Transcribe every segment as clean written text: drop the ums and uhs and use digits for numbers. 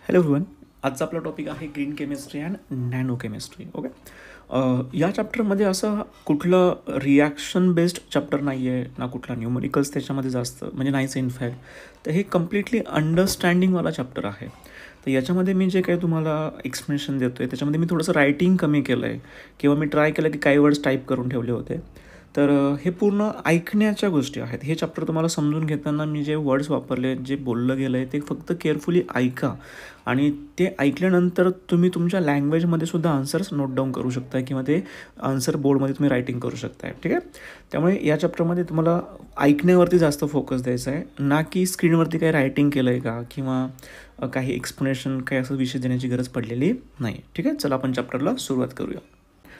Hello everyone. आजचा आपला topic आहे green chemistry and nano chemistry. Okay. या चॅप्टरमध्ये असं कुठलं रिॲक्शन बेस्ड चॅप्टर नाही आहे ना, कुठला न्यूमरिकल्स त्याच्यामध्ये जास्त म्हणजे नाहीच इनफॅक्ट. तर हे कम्प्लिटली अंडरस्टँडिंगवाला चॅप्टर आहे. तर याच्यामध्ये मी जे काही तुम्हाला एक्सप्लेनेशन देतो आहे त्याच्यामध्ये मी थोडंसं रायटिंग कमी केलं आहे किंवा मी ट्राय केलं की काही वर्ड्स टाईप करून ठेवले होते. तर हे पूर्ण ऐकण्याच्या गोष्टी आहेत. हे चॅप्टर तुम्हाला समजून घेताना मी जे वर्ड्स वापरले, जे बोललं गेलं आहे ते फक्त केअरफुली ऐका आणि ते ऐकल्यानंतर तुम्ही तुमच्या लँग्वेजमध्ये सुद्धा आन्सर्स नोट डाऊन करू शकता किंवा ते आन्सर बोर्डमध्ये तुम्ही रायटिंग करू शकताय. ठीक आहे. त्यामुळे या चॅप्टरमध्ये तुम्हाला ऐकण्यावरती जास्त फोकस द्यायचा आहे, ना की स्क्रीनवरती काही रायटिंग केलं आहे का किंवा काही एक्सप्लेनेशन काही असं विषय देण्याची गरज पडलेली नाही. ठीक आहे. चला आपण चॅप्टरला सुरुवात करूया.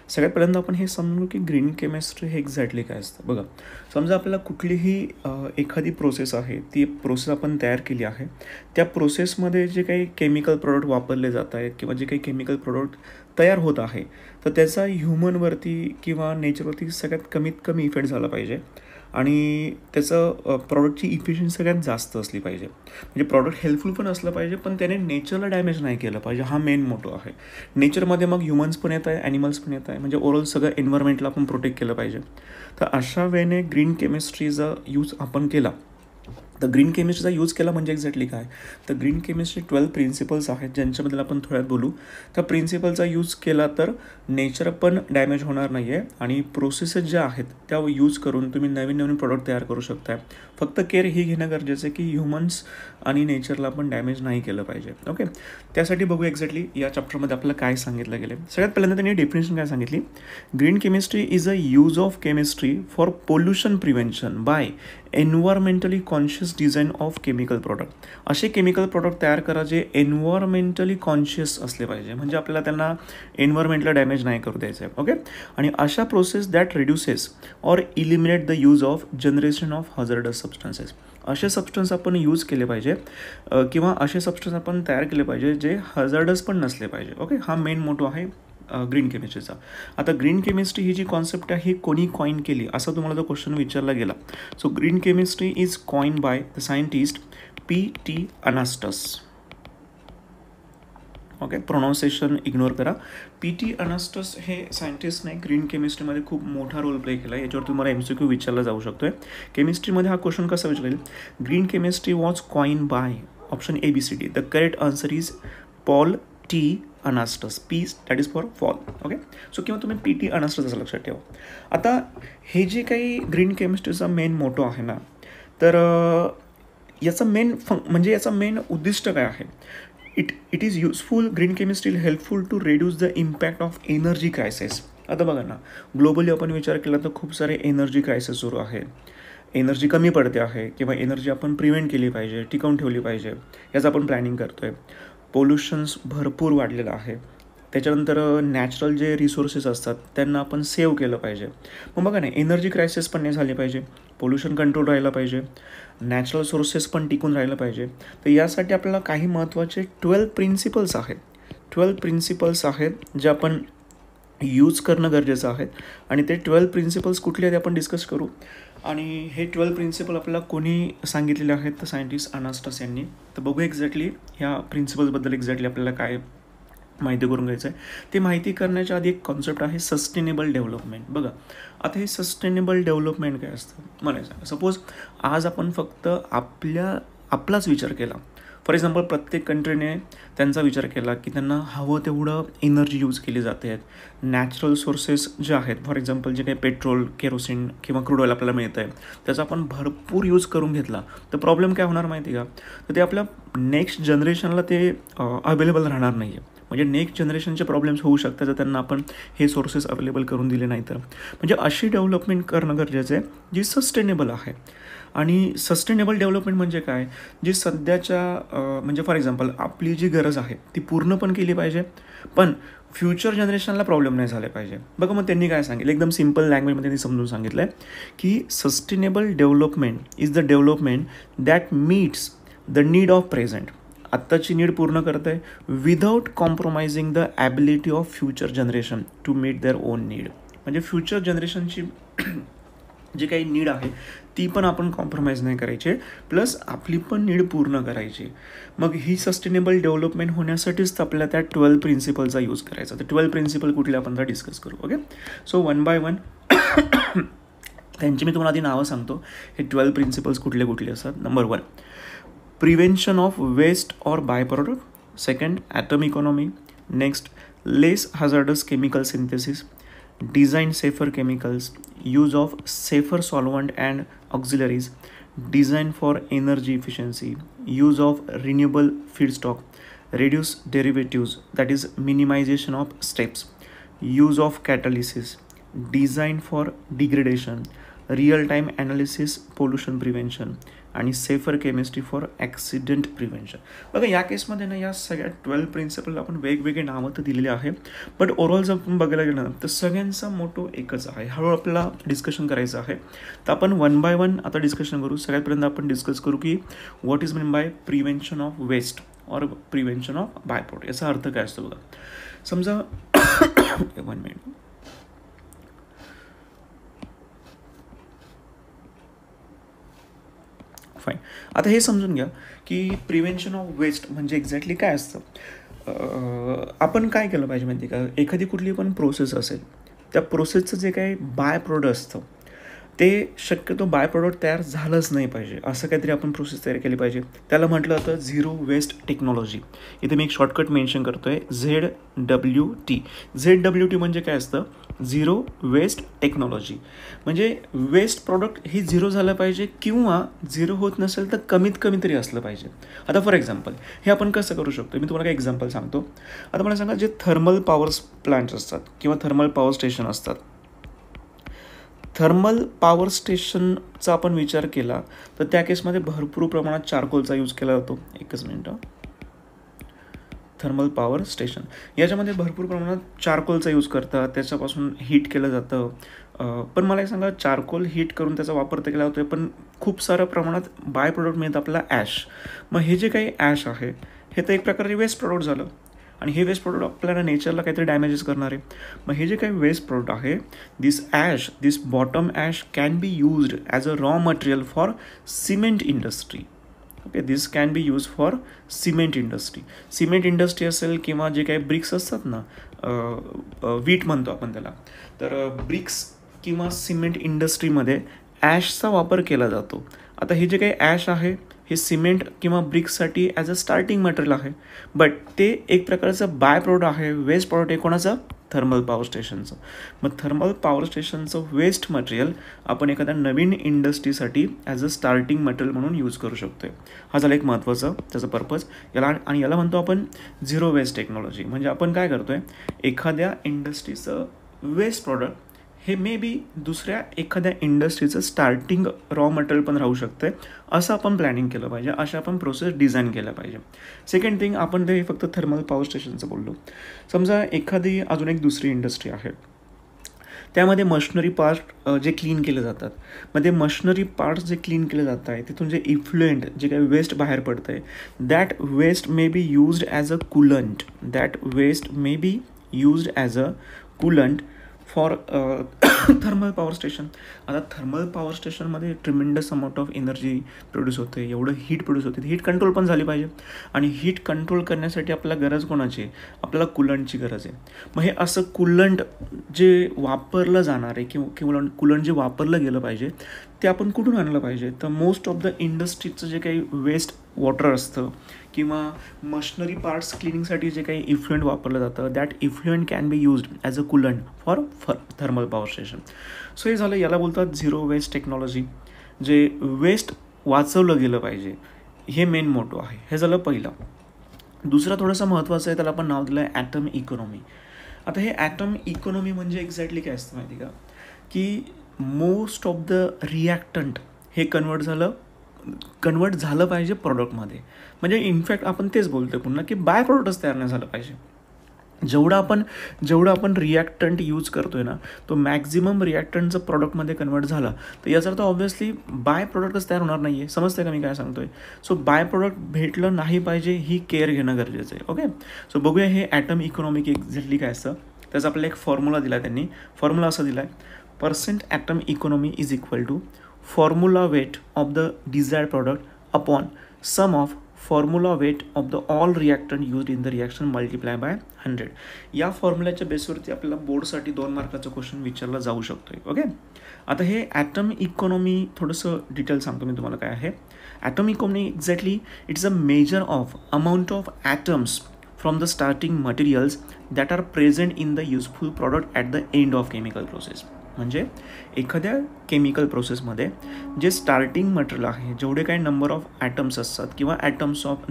सगळ्यात पहिल्यांदा आपण हे समजू की ग्रीन केमिस्ट्री हे एक्झॅक्टली काय असतं. बघा, समजा आपल्याला कुठलीही एखादी प्रोसेस आहे, ती प्रोसेस आपण तयार केली आहे. त्या प्रोसेसमध्ये जे काही केमिकल प्रोडक्ट वापरले जात आहेत किंवा जे काही केमिकल प्रोडक्ट तयार होत आहे, तर त्याचा ह्युमनवरती किंवा नेचरवरती सगळ्यात कमीत कमी इफेक्ट झाला पाहिजे आणि त्याचं प्रॉडक्टची इफिशियन्सी सगळ्यात जास्त असली पाहिजे. म्हणजे प्रॉडक्ट हेल्पफुल पण असलं पाहिजे, पण त्याने नेचरला डॅमेज नाही केलं पाहिजे. हा मेन मोटो आहे. नेचरमध्ये मग ह्युमन्स पण येत आहे, ॲनिमल्स पण येत आहे, म्हणजे ओव्हरऑल सगळं एन्व्हायरमेंटला आपण प्रोटेक्ट केलं पाहिजे. तर अशा वेळेने ग्रीन केमिस्ट्रीचा यूज आपण केला. तर ग्रीन केमिस्ट्रीचा यूज केला म्हणजे एक्झॅक्टली काय, तर ग्रीन केमिस्ट्री 12 प्रिन्सिपल्स आहेत ज्यांच्याबद्दल आपण थोड्यात बोलू. त्या प्रिन्सिपलचा यूज केला तर नेचर पण डॅमेज होणार नाही आहे आणि प्रोसेसेस ज्या आहेत त्या यूज करून तुम्ही नवीन नवीन प्रोडक्ट तयार करू शकताय. फक्त केअर ही घेणं गरजेचं आहे की ह्युमन्स आणि नेचरला पण डॅमेज नाही केलं पाहिजे. ओके. त्यासाठी बघू एक्झॅक्टली या चॅप्टरमध्ये आपल्याला काय सांगितलं गेलं. सगळ्यात पहिल्यांदा त्यांनी डेफिनेशन काय सांगितली. Green chemistry is a use of chemistry for pollution prevention by environmentally conscious design of chemical product. असे केमिकल प्रोडक्ट तयार करा जे एन्व्हायरमेंटली कॉन्शियस असले पाहिजे, म्हणजे आपल्याला त्यांना एन्व्हायरमेंटला डॅमेज नाही करू द्यायचं आहे. ओके. आणि अशा process that reduces or eliminate the use of generation of hazardous substances. असे सबस्टन्स आपण यूज केले पाहिजे किंवा असे सबस्टन्स आपण तयार केले पाहिजे जे हझार्डस पण नसले पाहिजे. ओके. हा मेन मोटो आहे ग्रीन केमिस्ट्रीचा. आता ग्रीन केमिस्ट्री ही जी कॉन्सेप्ट आहे ही कोणी कॉइन केली असा तुम्हाला जो क्वेश्चन विचारला गेला. So green chemistry is coin by the scientist P.T. Anastas. Okay. Pronunciation ignore करा. P.T. अनास्टस हे सायंटिस्टने ग्रीन केमिस्ट्रीमध्ये खूप मोठा रोल प्ले केला. याच्यावर तुम्हाला MCQ विचारला जाऊ शकतो आहे. केमिस्ट्रीमध्ये हा क्वेश्चन कसा विचारेल. Green chemistry was coin by option ABCD. The correct answer is Paul T. अनास्टस. P that is for fall. Okay. So किंवा तुम्ही P.T. अनास्टस असं लक्षात ठेवा. आता हे जे काही ग्रीन केमिस्ट्रीचा मेन मोटो आहे ना, तर याचा म्हणजे याचा मेन उद्दिष्ट काय आहे. It is useful. Green chemistry helpful to reduce the impact of energy crisis. आता बघा ना, ग्लोबली आपण विचार केला तर खूप सारे एनर्जी क्रायसिस सुरू आहे. एनर्जी कमी पडते आहे किंवा एनर्जी आपण प्रिव्हेंट केली पाहिजे, टिकवून ठेवली पाहिजे, याचं आपण प्लॅनिंग करतो आहे. पोल्युशन्स भरपूर वाढलेलं आहे. त्याच्यानंतर नॅचरल जे रिसोर्सेस असतात त्यांना आपण सेव्ह केलं पाहिजे. मग बघा ना, एनर्जी क्रायसिस पण नाही झाली पाहिजे, पोल्युशन कंट्रोल राहिलं पाहिजे, नॅचरल सोर्सेस पण टिकून राहिलं पाहिजे. तर यासाठी आपल्याला काही महत्त्वाचे 12 प्रिन्सिपल्स आहेत. 12 प्रिन्सिपल्स आहेत जे आपण यूज करणं गरजेचं आहे आणि ते 12 प्रिन्सिपल्स कुठले आहेत आपण डिस्कस करू. आणि हे 12 प्रिन्सिपल आपल्याला कोणी सांगितलेले आहेत तर सायंटिस्ट अनास्टस यांनी. तर बघू एक्झॅक्टली ह्या प्रिन्सिपल्सबद्दल एक्झॅक्टली आपल्याला काय माहिती करून घ्यायचं आहे. ते माहिती करण्याच्या आधी एक कॉन्सेप्ट आहे सस्टेनेबल डेव्हलपमेंट. बघा, आता हे सस्टेनेबल डेव्हलपमेंट काय असतं मला सांगा. सपोज आज आपण फक्त आपलाच विचार केला. फॉर एक्झाम्पल प्रत्येक कंट्रीने त्यांचा विचार केला की त्यांना हवं तेवढं एनर्जी यूज केली जाते आहेत. नॅचरल सोर्सेस जे आहेत, फॉर एक्झाम्पल जे काही पेट्रोल, केरोसिन किंवा क्रूड ऑइल आपल्याला मिळतं आहे त्याचा आपण भरपूर यूज करून घेतला तर प्रॉब्लेम काय होणार माहिती का, तर ते आपल्या नेक्स्ट जनरेशनला ते अवेलेबल राहणार नाही आहे. म्हणजे नेक्स्ट जनरेशनचे प्रॉब्लेम्स होऊ शकतात जर त्यांना आपण हे सोर्सेस अवेलेबल करून दिले नाही तर. म्हणजे अशी डेव्हलपमेंट करणं गरजेचं आहे जी सस्टेनेबल आहे. आणि सस्टेनेबल डेव्हलपमेंट म्हणजे काय, जी सध्याच्या म्हणजे फॉर एक्झाम्पल आपली जी गरज आहे ती पूर्ण पण केली पाहिजे, पण फ्युचर जनरेशनला प्रॉब्लेम नाही झाले पाहिजे. बघा, मग त्यांनी काय सांगितलं, एकदम सिम्पल लँग्वेजमध्ये त्यांनी समजून सांगितलं आहे की sustainable development is the development that meets the need of present. आत्ताची नीड पूर्ण करतं आहे without compromising the ability of future generation to meet their own need. म्हणजे फ्युचर जनरेशनची जी काही नीड आहे ती पण आपण कॉम्प्रोमाइज नाही करायची, प्लस आपली पण नीड पूर्ण करायची. मग ही सस्टेनेबल डेव्हलपमेंट होण्यासाठीच तर आपल्याला त्या 12 प्रिन्सिपलचा यूज करायचा. तर 12 प्रिन्सिपल कुठले आपण तर डिस्कस करू. Okay, so one by one त्यांची मी तुम्हाला आधी नावं सांगतो. हे 12 प्रिन्सिपल्स कुठले कुठले असतात. Number 1, prevention of waste or by product. Second, atom economy. Next, less hazardous chemical synthesis. Design safer chemicals, use of safer solvent and auxiliaries, design for energy efficiency, use of renewable feedstock, reduce derivatives, that is minimization of steps, use of catalysis, design for degradation, real-time analysis, pollution prevention आणि safer chemistry for accident prevention. बघा या केसमध्ये ना या सगळ्या 12 प्रिन्सिपलला आपण वेगवेगळे नावं तर दिलेली आहे, बट ओव्हरऑल जर आपण बघायला गेलं ना तर सगळ्यांचा मोटो एकच आहे. हळूहळू आपल्याला डिस्कशन करायचं आहे. तर आपण वन बाय वन आता डिस्कशन करू. सगळ्यात पहिल्यांदा आपण डिस्कस करू की what is mean by prevention of waste or prevention of by product. याचा अर्थ काय असतो बघा. समजा 1 मिनिट. फाईन. आता हे समजून घ्या की प्रिव्हेन्शन ऑफ वेस्ट म्हणजे एक्झॅक्टली काय असतं. आपण काय केलं पाहिजे माहिती का, एखादी कुठली पण प्रोसेस असेल त्या प्रोसेसचं जे काही बाय प्रोडक्ट असतं ते शक्यतो बाय प्रोडक्ट तयार झालंच नाही पाहिजे, असं काहीतरी आपण प्रोसेस तयार केली पाहिजे. त्याला म्हटलं जातं झिरो वेस्ट टेक्नॉलॉजी. इथे मी एक शॉर्टकट मेन्शन करतो आहे, ZWT. ZWT म्हणजे काय असतं, झिरो वेस्ट टेक्नॉलॉजी. म्हणजे वेस्ट प्रोडक्ट हे झिरो झालं पाहिजे किंवा झिरो होत नसेल तर कमीत कमी तरी असलं पाहिजे. आता फॉर एक्झाम्पल हे आपण कसं करू शकतो, मी तुम्हाला काही एक्झाम्पल सांगतो. आता मला सांगा, जे थर्मल पॉवर प्लांट्स असतात किंवा थर्मल पॉवर स्टेशन असतात, थर्मल पॉवर स्टेशनचा आपण विचार केला तर त्या केसमध्ये भरपूर प्रमाणात चारकोलचा यूज केला जातो. एकच मिनिट. थर्मल पॉवर स्टेशन याच्यामध्ये भरपूर प्रमाणात चारकोलचा यूज करतात, त्याच्यापासून हीट केलं जातं. पण मला एक सांगा, चारकोल हीट करून त्याचा वापर तर केला जातो पण खूप साऱ्या प्रमाणात बाय प्रोडक्ट मिळतं आपल्याला ॲश. मग हे जे काही ॲश आहे हे तर एक प्रकारे वेस्ट प्रोडक्ट झालं आणि हे वेस्ट प्रोडक्ट आपल्याला नेचरला काहीतरी डॅमेजेस करणार आहे. मग हे जे काही वेस्ट प्रोडक्ट आहे, this ash, this bottom ash can be used as a raw material for cement industry. Okay, this can be use for cement industry. Cement industry असेल किंवा जे काही ब्रिक्स असतात ना, वीट म्हणतो आपण त्याला, तर ब्रिक्स किंवा सिमेंट इंडस्ट्रीमध्ये ॲशचा वापर केला जातो. आता हे जे काही ॲश आहे हे सिमेंट किंवा ब्रिक्ससाठी ॲज अ स्टार्टिंग मटेरियल आहे, बट ते एक प्रकारचं बाय प्रोडक्ट आहे, वेस्ट प्रोडक्ट आहे कोणाचं, थर्मल पॉवर स्टेशनचं. मग थर्मल पॉवर स्टेशनचं वेस्ट मटेरियल आपण एखाद्या नवीन इंडस्ट्रीसाठी ॲज अ स्टार्टिंग मटेरियल म्हणून यूज करू शकतो. हा झाला एक महत्त्वाचं त्याचा पर्पज. याला म्हणतो आपण झिरो वेस्ट टेक्नॉलॉजी. म्हणजे आपण काय करतो आहे, एखाद्या इंडस्ट्रीचं वेस्ट प्रोडक्ट हे मे बी दुसऱ्या एखाद्या इंडस्ट्रीचं स्टार्टिंग रॉ मटेरियल पण राहू शकते, असं आपण प्लॅनिंग केलं पाहिजे, अशा आपण प्रोसेस डिझाईन केलं पाहिजे. सेकंड थिंग, आपण ते फक्त थर्मल पॉवर स्टेशनचं बोललो. समजा एखादी अजून एक दुसरी इंडस्ट्री आहे, त्यामध्ये मशिनरी पार्ट जे क्लीन केले जातात. मग ते मशिनरी पार्ट्स जे क्लीन केले जात आहे तिथून जे इफ्लुएंट जे काही वेस्ट बाहेर पडतं आहे, that waste may be used as a coolant. That waste may be used as a coolant for thermal power station. आता थर्मल पॉवर स्टेशनमध्ये tremendous amount of energy produce होते, एवढं हीट प्रोड्यूस होते. हीट कंट्रोल पण झाली पाहिजे आणि heat control करण्यासाठी आपल्याला गरज कोणाची आहे, आपल्याला कूलंटची गरज आहे. मग हे असं कूलंट जे वापरलं जाणार आहे किंवा कूलंट जे वापरलं गेलं पाहिजे ते आपण कुठून आणलं पाहिजे, तर मोस्ट ऑफ द इंडस्ट्रीचं जे काही वेस्ट वॉटर असतं किंवा मशिनरी पार्ट्स क्लिनिंगसाठी जे काही इफ्लुएंट वापरलं जातं, that effluent can be used as a coolant for thermal power station. So हे झालं, याला बोलतात झिरो वेस्ट टेक्नॉलॉजी. जे वेस्ट वाचवलं गेलं पाहिजे हे मेन मोटो आहे. हे झालं पहिलं. दुसरं थोडंसं महत्त्वाचं आहे, त्याला आपण नाव दिलं आहे ॲटम इकॉनॉमी. आता हे ॲटम इकॉनॉमी म्हणजे एक्झॅक्टली काय असतं माहिती का, की मोस्ट ऑफ द रिॲक्टंट हे कन्वर्ट झालं पाहिजे प्रॉडक्टमध्ये. म्हणजे इनफॅक्ट आपण तेच बोलतो पुन्हा की बाय प्रोडक्टच तयार नाही झालं पाहिजे. जेवढं आपण रिॲक्टंट यूज करतोय ना, तो मॅक्झिमम रिॲक्टंटचं प्रॉडक्टमध्ये कन्वर्ट झाला तर याचा अर्थ ऑब्व्हियसली बाय प्रोडक्टच तयार होणार नाही आहे. समजते का मी काय सांगतोय. सो बाय प्रोडक्ट भेटलं नाही पाहिजे ही केअर घेणं गरजेचं आहे. ओके, सो बघूया हे ॲटम इकॉनॉमिक एक्झॅक्टली काय असतं. त्याचा आपल्याला एक फॉर्म्युला दिला, त्यांनी फॉर्म्युला असा दिला आहे, % atom economy is equal to formula weight of the desired product upon sum of formula weight of the all reactant use in the reaction multiply by 100. या फॉर्म्युल्याच्या बेसवरती आपल्याला बोर्डसाठी 2 मार्काचं क्वेश्चन विचारला जाऊ शकतो. ओके, आता हे ॲटम इकॉनॉमी थोडंसं डिटेल सांगतो मी तुम्हाला काय आहे. Atom economy exactly it's a measure of amount of atoms from the starting materials that are present in the useful product at the end of chemical process. म्हणजे एखाद्या chemical प्रोसेसमध्ये जे starting material आहे, जेवढे काही नंबर ऑफ ॲटम्स असतात किंवा atoms of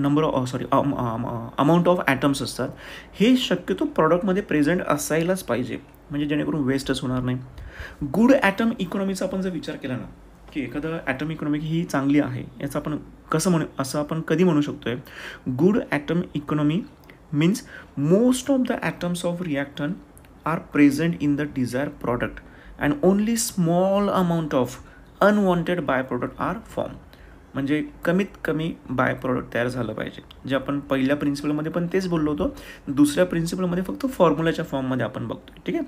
amount of atoms असतात, हे शक्यतो प्रॉडक्टमध्ये प्रेझेंट असायलाच पाहिजे, म्हणजे जेणेकरून वेस्टच होणार नाही. गुड ॲटम इकॉनॉमीचा आपण जर विचार केला ना, की एखादं ॲटम इकॉनॉमी ही चांगली आहे, याचं आपण असं आपण कधी म्हणू शकतो आहे. Good atom economy means most of the atoms of reactant are present in the desire product and only small amount of unwanted by product are form. म्हणजे कमीत कमी बाय प्रोडक्ट तयार झालं पाहिजे, जे आपण पहिल्या प्रिन्सिपलमध्ये पण तेच बोललो होतो. दुसऱ्या प्रिन्सिपलमध्ये फक्त फॉर्म्युलाच्या फॉर्ममध्ये आपण बघतो. ठीक आहे,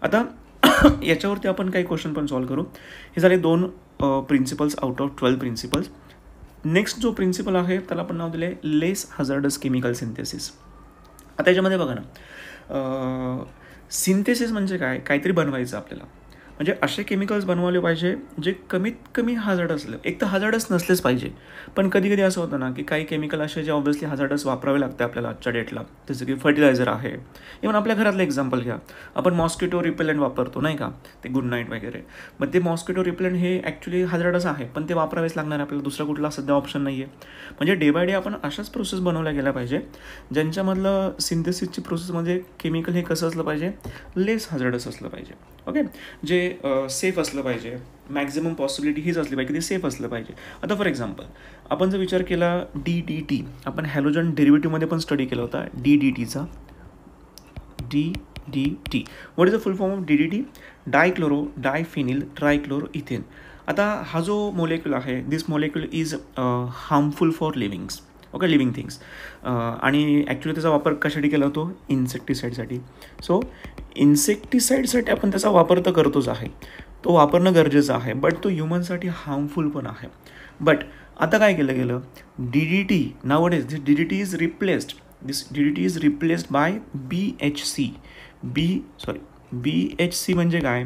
आता याच्यावरती आपण काही क्वेश्चन पण सॉल्व्ह करू. हे झाले 2 principles out of 12 principles. Next जो प्रिन्सिपल आहे त्याला आपण नाव दिले लेस हजार्डस केमिकल सिंथेसिस. आता याच्यामध्ये बघा ना, सिंथेसिस म्हणजे काय, काहीतरी बनवायचं आपल्याला, म्हणजे असे केमिकल्स बनवले पाहिजे जे कमीत कमी हजार्ड असलं. एक तर हजार्डस नसलेच पाहिजे, पण कधी कधी असं होतं ना की काही केमिकल असे जे ऑब्व्हियसली हजार्डस वापरावे लागते आपल्याला आजच्या डेटला, जसं की फर्टिलायझर आहे. इव्हन आपल्या घरातलं एक्झाम्पल घ्या, आपण मॉस्किटो रिपेलंट वापरतो नाही का, ते गुड नाईट वगैरे. मग ते मॉस्किटो रिपेलंट हे ॲक्च्युली हजार्डस आहे, पण ते वापरावेच लागणार आपल्याला, दुसरा कुठला सध्या ऑप्शन नाही आहे. म्हणजे डे बाय डे आपण अशाच प्रोसेस बनवल्या गेल्या पाहिजे ज्यांच्यामधलं सिंथेसिसची प्रोसेसमध्ये केमिकल हे कसं असलं पाहिजे, लेस हजार्डस असलं पाहिजे. ओके, जे सेफ असलं पाहिजे, मॅक्झिमम पॉसिबिलिटी हीच असली पाहिजे की ते सेफ असलं पाहिजे. आता फॉर एक्झाम्पल आपण जर विचार केला DDT, आपण हॅलोजन डेरिव्हेटिव्हमध्ये पण स्टडी केला होता DDTचा. DDT what is the full form of DDT? Dichloro diphenyl trichloro ethane. आता हा जो मोलेक्युल आहे, this molecule is harmful for livings. Okay, living things. आणि ॲक्च्युली त्याचा वापर कशासाठी केला होतो, इन्सेक्टिसाईडसाठी. सो इन्सेक्टिसाईडसाठी आपण त्याचा वापर तर करतोच आहे, तो वापरणं गरजेचं आहे, बट तो ह्युमनसाठी हार्मफुल पण आहे. बट आता काय केलं गेलं, DDT nowadays this DDT is replaced by BHC. BHC म्हणजे काय,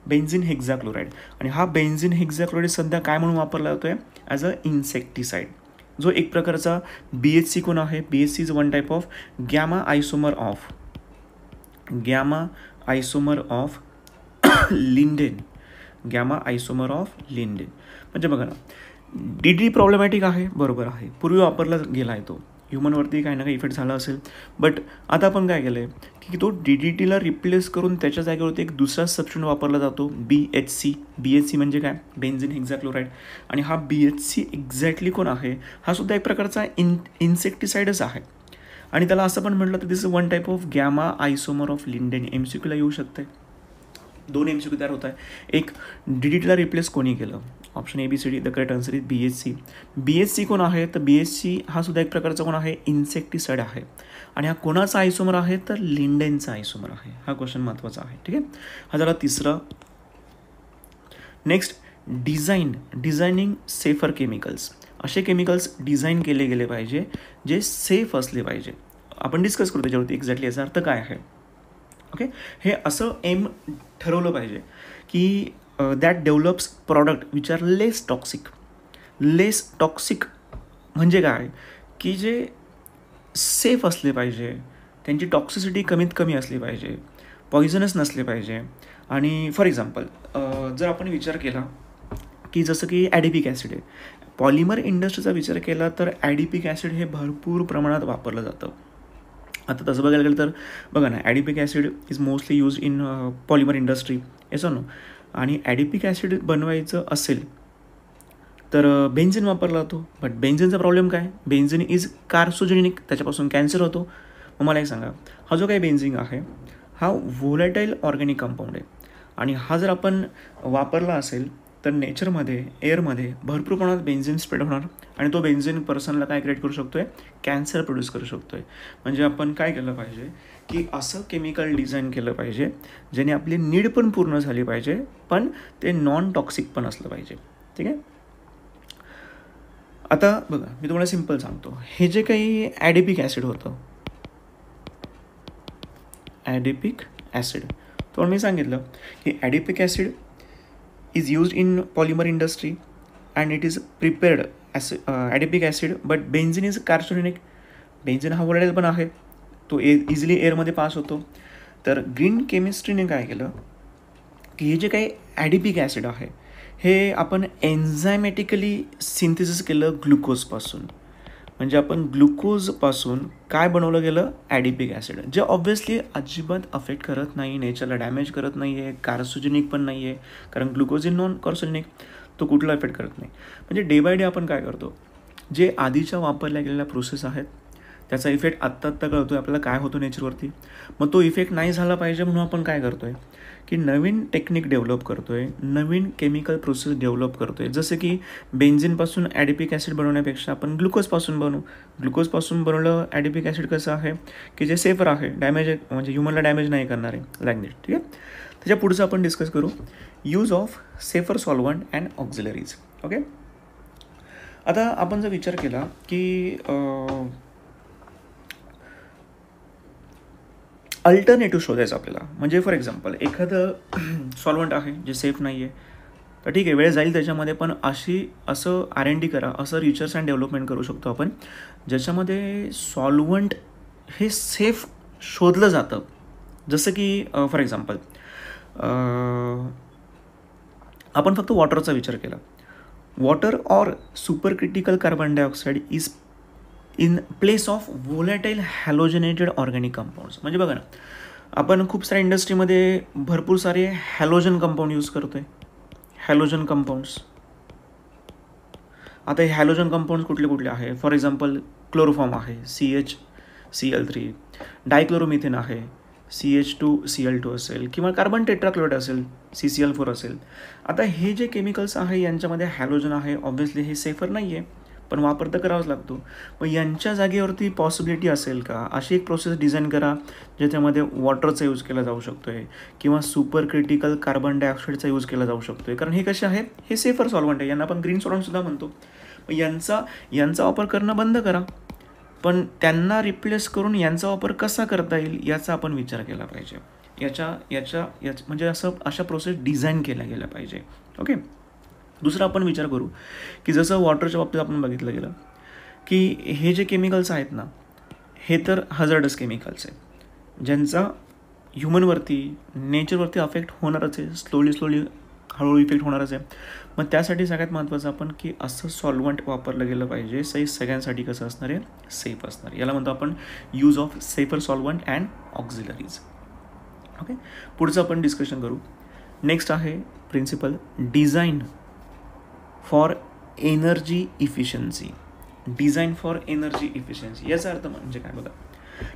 बेन्झिन हेक्झाक्लोराईड. आणि हा बेन्झिन हेक्झाक्लोराईड सध्या काय म्हणून वापरला जातो आहे, ॲज अ इन्सेक्टिसाईड. जो एक प्रकारचा BHC कोण आहे, BHC is one type of gamma isomer of lindane. म्हणजे बघा ना, DDT प्रॉब्लेमॅटिक आहे, बरोबर आहे, पूर्वी वापरला गेला आहे, तो ह्युमनवरती काही ना काही इफेक्ट झाला असेल. बट आता आपण काय केलं आहे की तो DDTला रिप्लेस करून त्याच्या जागेवरती एक दुसरा सबस्टंट वापरला जातो, BHC म्हणजे काय, बेन्झिन हेक्झाक्लोराईड. आणि हा BHC एक्झॅक्टली कोण आहे, हा सुद्धा एक प्रकारचा इन्सेक्टिसाईडच आहे. आणि त्याला असं पण म्हटलं तर this is one type of gamma isomer of lindane. MCQला येऊ शकते, 2 MCQ तयार होत आहे. एक, DDTला रिप्लेस कोणी केलं, option ABCD. The correct answer is BHC. BHC कोण आहे, तर BHC हा सुद्धा एक प्रकारचा कोण आहे, इन्सेक्टिसाईड आहे. आणि हा कोणाचा आयसोमर आहे, तर लिंडेनचा आयसोमर आहे. हा क्वेश्चन महत्त्वाचा आहे. ठीक आहे, हा झाला तिसरा. Next, designing safer chemicals. असे केमिकल्स डिझाईन केले गेले पाहिजे जे सेफ असले पाहिजे. आपण डिस्कस करू त्याच्यावरती एक्झॅक्टली याचा अर्थ काय आहे. ओके, हे असं एम ठरवलं पाहिजे की that develops product which are less toxic म्हणजे काय, की जे सेफ असले पाहिजे, त्यांची टॉक्सिसिटी कमीत कमी असली पाहिजे, पॉइझनस नसले पाहिजे. आणि फॉर एक्झाम्पल जर आपण विचार केला की जसं की ॲडिपिक ॲसिड आहे, पॉलिमर इंडस्ट्रीचा विचार केला तर ॲडिपिक ॲसिड हे भरपूर प्रमाणात वापरलं जातं. आता तसं बघायला गेलं तर बघा ना, adipic acid is mostly use in polymer industry, yes no. आणि ॲडिपिक ॲसिड बनवायचं असेल तर बेन्झिन वापरला जातो. बट बेन्झिनचा प्रॉब्लेम काय, बेन्झिन इज कार्सोजेनिक, त्याच्यापासून कॅन्सर होतो. मग मला एक सांगा, हा जो काही बेन्झिन आहे हा व्होलॅटाईल ऑर्गॅनिक कंपाऊंड आहे. आणि हा जर आपण वापरला असेल तर नेचरमध्ये, एअरमध्ये भरपूर प्रमाणात बेन्झिन स्प्रेड होणार. आणि तो बेन्झिन पर्सनला काय क्रिएट करू शकतो आहे, कॅन्सर प्रोड्यूस करू शकतो आहे. म्हणजे आपण काय केलं पाहिजे की असं केमिकल डिझाईन केलं पाहिजे ज्याने आपली नीड पण पूर्ण झाली पाहिजे, पण ते नॉन टॉक्सिक पण असलं पाहिजे. ठीक आहे. आता बघा मी तुम्हाला सिम्पल सांगतो, हे जे काही ॲडिपिक ॲसिड होतं, ॲडिपिक ॲसिड, तर मी सांगितलं की adipic acid is used in polymer industry and it is prepared adipic acid, but benzene is carcinogenic. Benzene हा व्होलेटाईल पण आहे, तो इझिली एअरमध्ये पास होतो. तर ग्रीन केमिस्ट्रीने काय केलं की हे जे काही ॲडिपिक ॲसिड आहे हे आपण एन्झायमॅटिकली सिंथेसिस केलं ग्लुकोजपासून. म्हणजे आपण ग्लुकोजपासून काय बनवलं गेलं, ॲडिपिक ॲसिड, जे ऑब्व्हियसली अजिबात अफेक्ट करत नाही, नेचरला डॅमेज करत नाही आहे, कार्सिनोजेनिक पण नाही आहे, कारण ग्लुकोज इज नॉन कार्सिनोजेनिक, तो कुठला इफेक्ट करत नाही. म्हणजे डे बाय डे आपण काय करतो, जे आधीच्या वापरल्या गेलेल्या प्रोसेस आहेत त्याचा इफेक्ट आत्ता कळतो आहे आपल्याला काय होतो नेचरवरती. मग तो इफेक्ट नाही झाला पाहिजे म्हणून आपण काय करतो आहे की नवीन टेक्निक डेव्हलप करतो आहे, नवीन केमिकल प्रोसेस डेव्हलप करतो आहे. जसं की बेन्झिनपासून ॲडिपिक ॲसिड बनवण्यापेक्षा आपण ग्लुकोजपासून ग्लुकोजपासून बनवलं ॲडिपिक ॲसिड कसं आहे की जे सेफर आहे, डॅमेज म्हणजे ह्युमनला डॅमेज नाही करणार आहे, लाईक दॅट. ठीक आहे. त्याच्या पुढचं आपण डिस्कस करू use of safer solvent and auxiliaries. Okay. आता आपण जर विचार केला की अल्टरनेटिव्ह शोधायचं आपल्याला, म्हणजे फॉर एक्झाम्पल एखादं सॉल्वंट आहे जे सेफ नाही आहे, तर ठीक आहे वेळ जाईल त्याच्यामध्ये, पण असं R&D करा, असं रिसर्च अँड डेव्हलपमेंट करू शकतो आपण ज्याच्यामध्ये सॉल्वंट हे सेफ शोधलं जातं. जसं की फॉर एक्झाम्पल आपण फक्त वॉटरचा विचार केला, water or super critical carbon dioxide is in place of volatile halogenated organic compounds. म्हणजे बघा ना, आपण खूप साऱ्या इंडस्ट्रीमध्ये भरपूर सारे हॅलोजन कंपाऊंड यूज करतो आहे, हॅलोजन कंपाऊंड्स. आता हे हॅलोजन कंपाऊंड्स कुठले कुठले आहे, फॉर एक्झाम्पल क्लोरोफॉर्म आहे CHCl3, डायक्लोरोमिथेन आहे CH2Cl2 असेल, किंवा कार्बन टेट्राक्लोराइड असेल CCl4 असेल. आता हे जे केमिकल्स आहे यांच्यामध्ये हॅलोजन आहे, ऑब्व्हियसली हे सेफर नाही आहे, पण वापर तर करावाच लागतो. मग यांच्या जागेवरती पॉसिबिलिटी असेल का, अशी एक प्रोसेस डिझाईन करा ज्याच्यामध्ये वॉटरचा यूज केला जाऊ शकतो आहे किंवा सुपर क्रिटिकल कार्बन डायऑक्साईडचा यूज केला जाऊ शकतो आहे, कारण हे कसे आहे, हे सेफर सॉल्वंट आहे, यांना आपण ग्रीन सॉल्वंटसुद्धा म्हणतो. मग यांचा वापर करणं बंद करा, पण त्यांना रिप्लेस करून यांचा वापर कसा करता येईल याचा आपण विचार केला पाहिजे. याच्या म्हणजे अशा प्रोसेस डिझाईन केल्या गेल्या पाहिजे. ओके. दुसरा आपण विचार करू की जसं वॉटरच्या बाबतीत आपण बघितलं गेलं की हे जे केमिकल्स आहेत ना, हे तर हझार्डस केमिकल्स आहेत ज्यांचा ह्युमनवरती, नेचरवरती अफेक्ट होणारच आहे, स्लोली हळूहळू इफेक्ट होणारच आहे. मग त्यासाठी सगळ्यात महत्त्वाचं आपण की असं सॉल्वंट वापरलं गेलं पाहिजे सगळ्यांसाठी कसं असणार आहे, सेफ असणार. याला म्हणतो आपण use of safer solvent and auxiliaries. Okay. पुढचं आपण डिस्कशन करू. नेक्स्ट आहे principle design for energy efficiency. Design for energy efficiency याचा अर्थ म्हणजे काय बघा,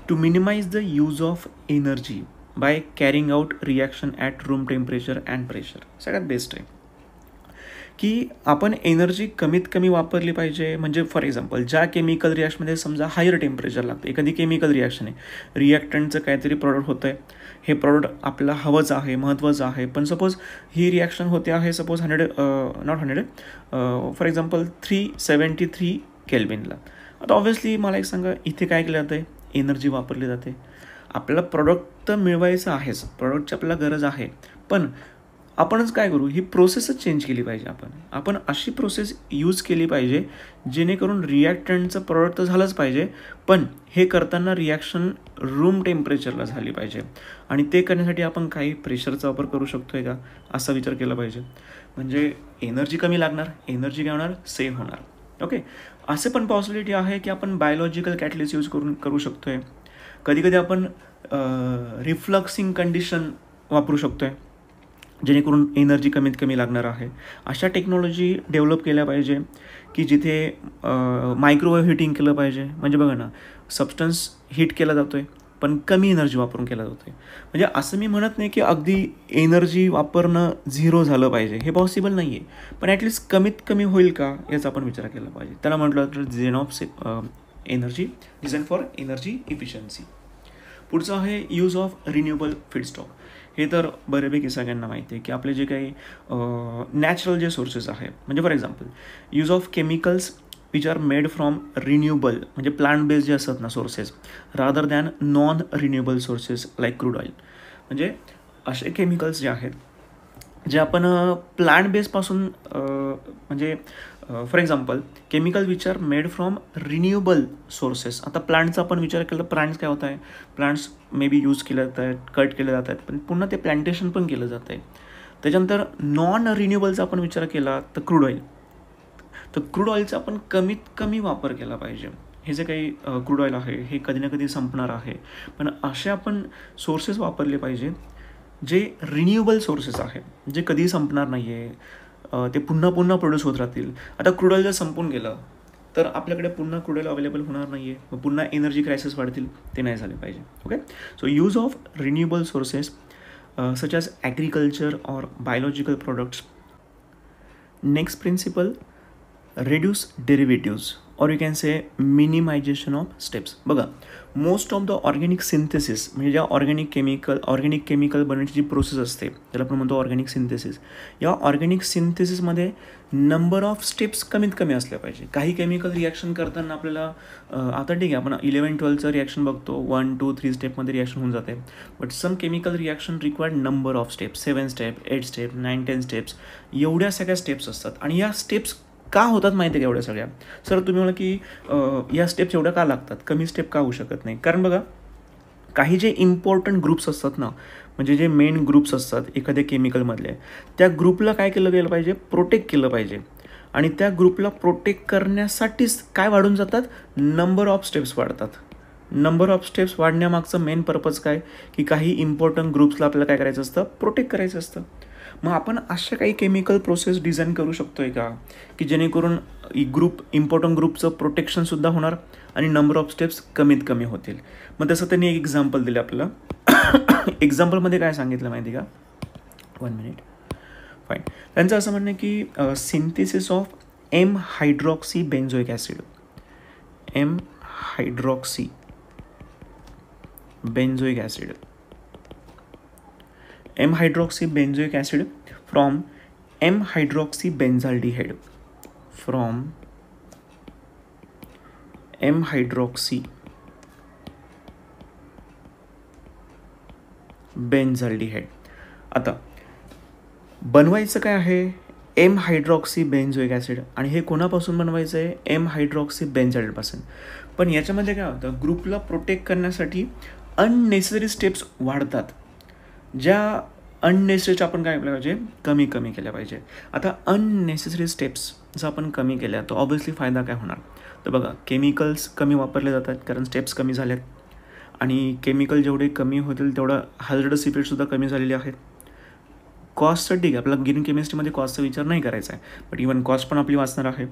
to minimise the use of energy by carrying out reaction at room temperature and pressure. सगळ्यात बेस्ट आहे की आपण एनर्जी कमीत कमी वापरली पाहिजे. म्हणजे फॉर एक्झाम्पल ज्या केमिकल रिॲक्शनमध्ये समजा हायर टेम्परेचर लागतं, एखादी केमिकल रिॲक्शन आहे, रिॲक्टंटचं काहीतरी प्रॉडक्ट होतं आहे, हे प्रॉडक्ट आपल्याला हवंच आहे, महत्त्वाचं आहे, पण सपोज ही रिॲक्शन होते आहे सपोज 100 फॉर एक्झाम्पल 373 केल्विनला. आता ऑब्व्हियसली मला एक सांगा, इथे काय केलं जातं आहे, एनर्जी वापरली जाते. आपल्याला प्रॉडक्ट तर मिळवायचं आहेच, प्रॉडक्टची आपल्याला गरज आहे, पण आपणच काय करू, ही प्रोसेसच चेंज केली पाहिजे. आपण अशी प्रोसेस यूज केली पाहिजे जेणेकरून रिॲक्टंटचं प्रॉडक्ट तर झालंच पाहिजे, पण हे करताना रिॲक्शन रूम टेम्परेचरला झाली पाहिजे. आणि ते करण्यासाठी आपण काही प्रेशरचा वापर करू शकतो आहे का, असा विचार केला पाहिजे. म्हणजे एनर्जी कमी लागणार, एनर्जी काय होणार, सेव्ह होणार. ओके. असे पण पॉसिबिलिटी आहे की आपण बायोलॉजिकल कॅटलिस्ट यूज करू शकतो आहे. कधी आपण रिफ्लक्सिंग कंडिशन वापरू शकतो आहे जेणेकरून एनर्जी कमीत कमी लागणार आहे. अशा टेक्नॉलॉजी डेव्हलप केल्या पाहिजे की जिथे मायक्रोवेव्ह हिटिंग केलं पाहिजे. म्हणजे बघा ना, सबस्टन्स हीट केला जातो आहे पण कमी एनर्जी वापरून केला जातो आहे. म्हणजे असं मी म्हणत नाही की अगदी एनर्जी वापरणं झिरो झालं पाहिजे, हे पॉसिबल नाही आहे, पण ॲटलिस्ट कमीत कमी होईल का याचा आपण विचार केला पाहिजे. त्याला म्हटलं तर design of design for energy efficiency. पुढचं आहे यूज ऑफ रिन्युएबल फीडस्टॉक. हे तर बऱ्यापैकी सगळ्यांना माहिती आहे की आपले जे काही नॅचरल जे सोर्सेस आहे, म्हणजे for example use of chemicals which are made from renewable, म्हणजे प्लांट बेस्ड जे असतात ना sources, rather than non renewable sources like crude oil. म्हणजे असे केमिकल्स जे आहेत जे आपण प्लांट बेसपासून म्हणजे for example chemical which are made from renewable sources. आता प्लांटचा आपण विचार केला, प्लांट्स काय होत आहे, प्लांट्स मे बी यूज केले जात आहेत, कट केले जात आहेत, पण पुन्हा ते प्लांटेशन पण केलं जात आहे. त्याच्यानंतर नॉन रिन्युएबलचा आपण विचार केला तर क्रूड ऑइल. तर क्रूड ऑइलचा आपण कमीत कमी वापर केला पाहिजे. हे जे काही क्रूड ऑइल आहे हे कधी ना कधी संपणार आहे, पण असे आपण सोर्सेस वापरले पाहिजे जे रिन्युएबल सोर्सेस आहे, जे कधीही संपणार नाही आहे, ते पुन्हा पुन्हा प्रोड्यूस होत राहतील. आता क्रूड ऑइल जर संपून गेलं तर आपल्याकडे पुन्हा क्रूड ऑइल अवेलेबल होणार नाही आहे, मग पुन्हा एनर्जी क्रायसिस वाढतील, ते नाही झाले पाहिजे. Okay, so use of renewable sources such as agriculture or biological products. Next principle, reduce derivatives or you can say minimization of steps. बघा, most of the organic synthesis, म्हणजे ज्या ऑर्गॅनिक केमिकल बनवण्याची जी process असते त्याला आपण म्हणतो organic synthesis. या organic सिंथेसिसमध्ये number of steps कमीत कमी असल्या पाहिजे. काही केमिकल रिॲक्शन करताना आपल्याला आता ठीक आहे आपण 11-12चं रिॲक्शन बघतो, 1, 2, 3 स्टेपमध्ये रिॲक्शन होऊन जाते, but some chemical reaction required number of steps, 7 step, 8 step, 9, 10 steps, एवढ्या सगळ्या स्टेप्स असतात. आणि या स्टेप्स का होतात माहिती आहे का एवढ्या सगळ्या? सर तुम्ही म्हणा की या स्टेप्स एवढ्या का लागतात, कमी स्टेप का होऊ शकत नाही? कारण बघा, काही जे इम्पॉर्टंट ग्रुप्स असतात ना, म्हणजे जे मेन ग्रुप्स असतात एखाद्या केमिकलमधले, त्या ग्रुपला काय केलं गेलं पाहिजे, प्रोटेक्ट केलं पाहिजे. आणि त्या ग्रुपला प्रोटेक्ट करण्यासाठीच काय वाढून जातात, नंबर ऑफ स्टेप्स वाढतात. नंबर ऑफ स्टेप्स वाढण्यामागचं मेन पर्पज काय, की काही इम्पॉर्टंट ग्रुप्सला आपल्याला काय करायचं असतं, प्रोटेक्ट करायचं असतं. मग आपण अशा काही केमिकल प्रोसेस डिझाईन करू शकतो आहे का की जेणेकरून इम्पॉर्टंट ग्रुपचं प्रोटेक्शनसुद्धा होणार आणि नंबर ऑफ स्टेप्स कमीत कमी होतील. मग तसं त्यांनी एक एक्झाम्पल दिलं आपल्याला. एक्झाम्पलमध्ये काय सांगितलं माहिती का, 1 मिनिट, फाईन. त्यांचं असं म्हणणं आहे की synthesis of M hydroxy benzoic acid, M hydroxy benzoic acid, M-hydroxybenzoic acid from M-hydroxybenzylaldehyde, from M-hydroxybenzylaldehyde. आता बनवायचं काय आहे, एम हायड्रॉक्सी बेन्झोइक ॲसिड, आणि हे कोणापासून बनवायचं आहे, एम हायड्रॉक्सी बेन्झाइलपासून. पण याच्यामध्ये काय होतं, ग्रुपला प्रोटेक्ट करण्यासाठी अननेसेसरी स्टेप्स वाढतात, ज्या अननेसेसरीच्या आपण काय केलं पाहिजे, कमी केल्या पाहिजे. आता अननेसेसरी स्टेप्स जर आपण कमी केल्या तर ऑब्व्हियसली फायदा काय होणार, तर बघा केमिकल्स कमी वापरले जातात कारण स्टेप्स कमी झाल्यात, आणि केमिकल जेवढे कमी होतील तेवढं हॅझर्डस इफेक्टसुद्धा कमी झालेले आहेत. कॉस्टचं ठीक आहे, आपल्याला ग्रीन केमिस्ट्रीमध्ये कॉस्टचा विचार नाही करायचा आहे, बट इव्हन कॉस्ट पण आपली वाचणार आहे.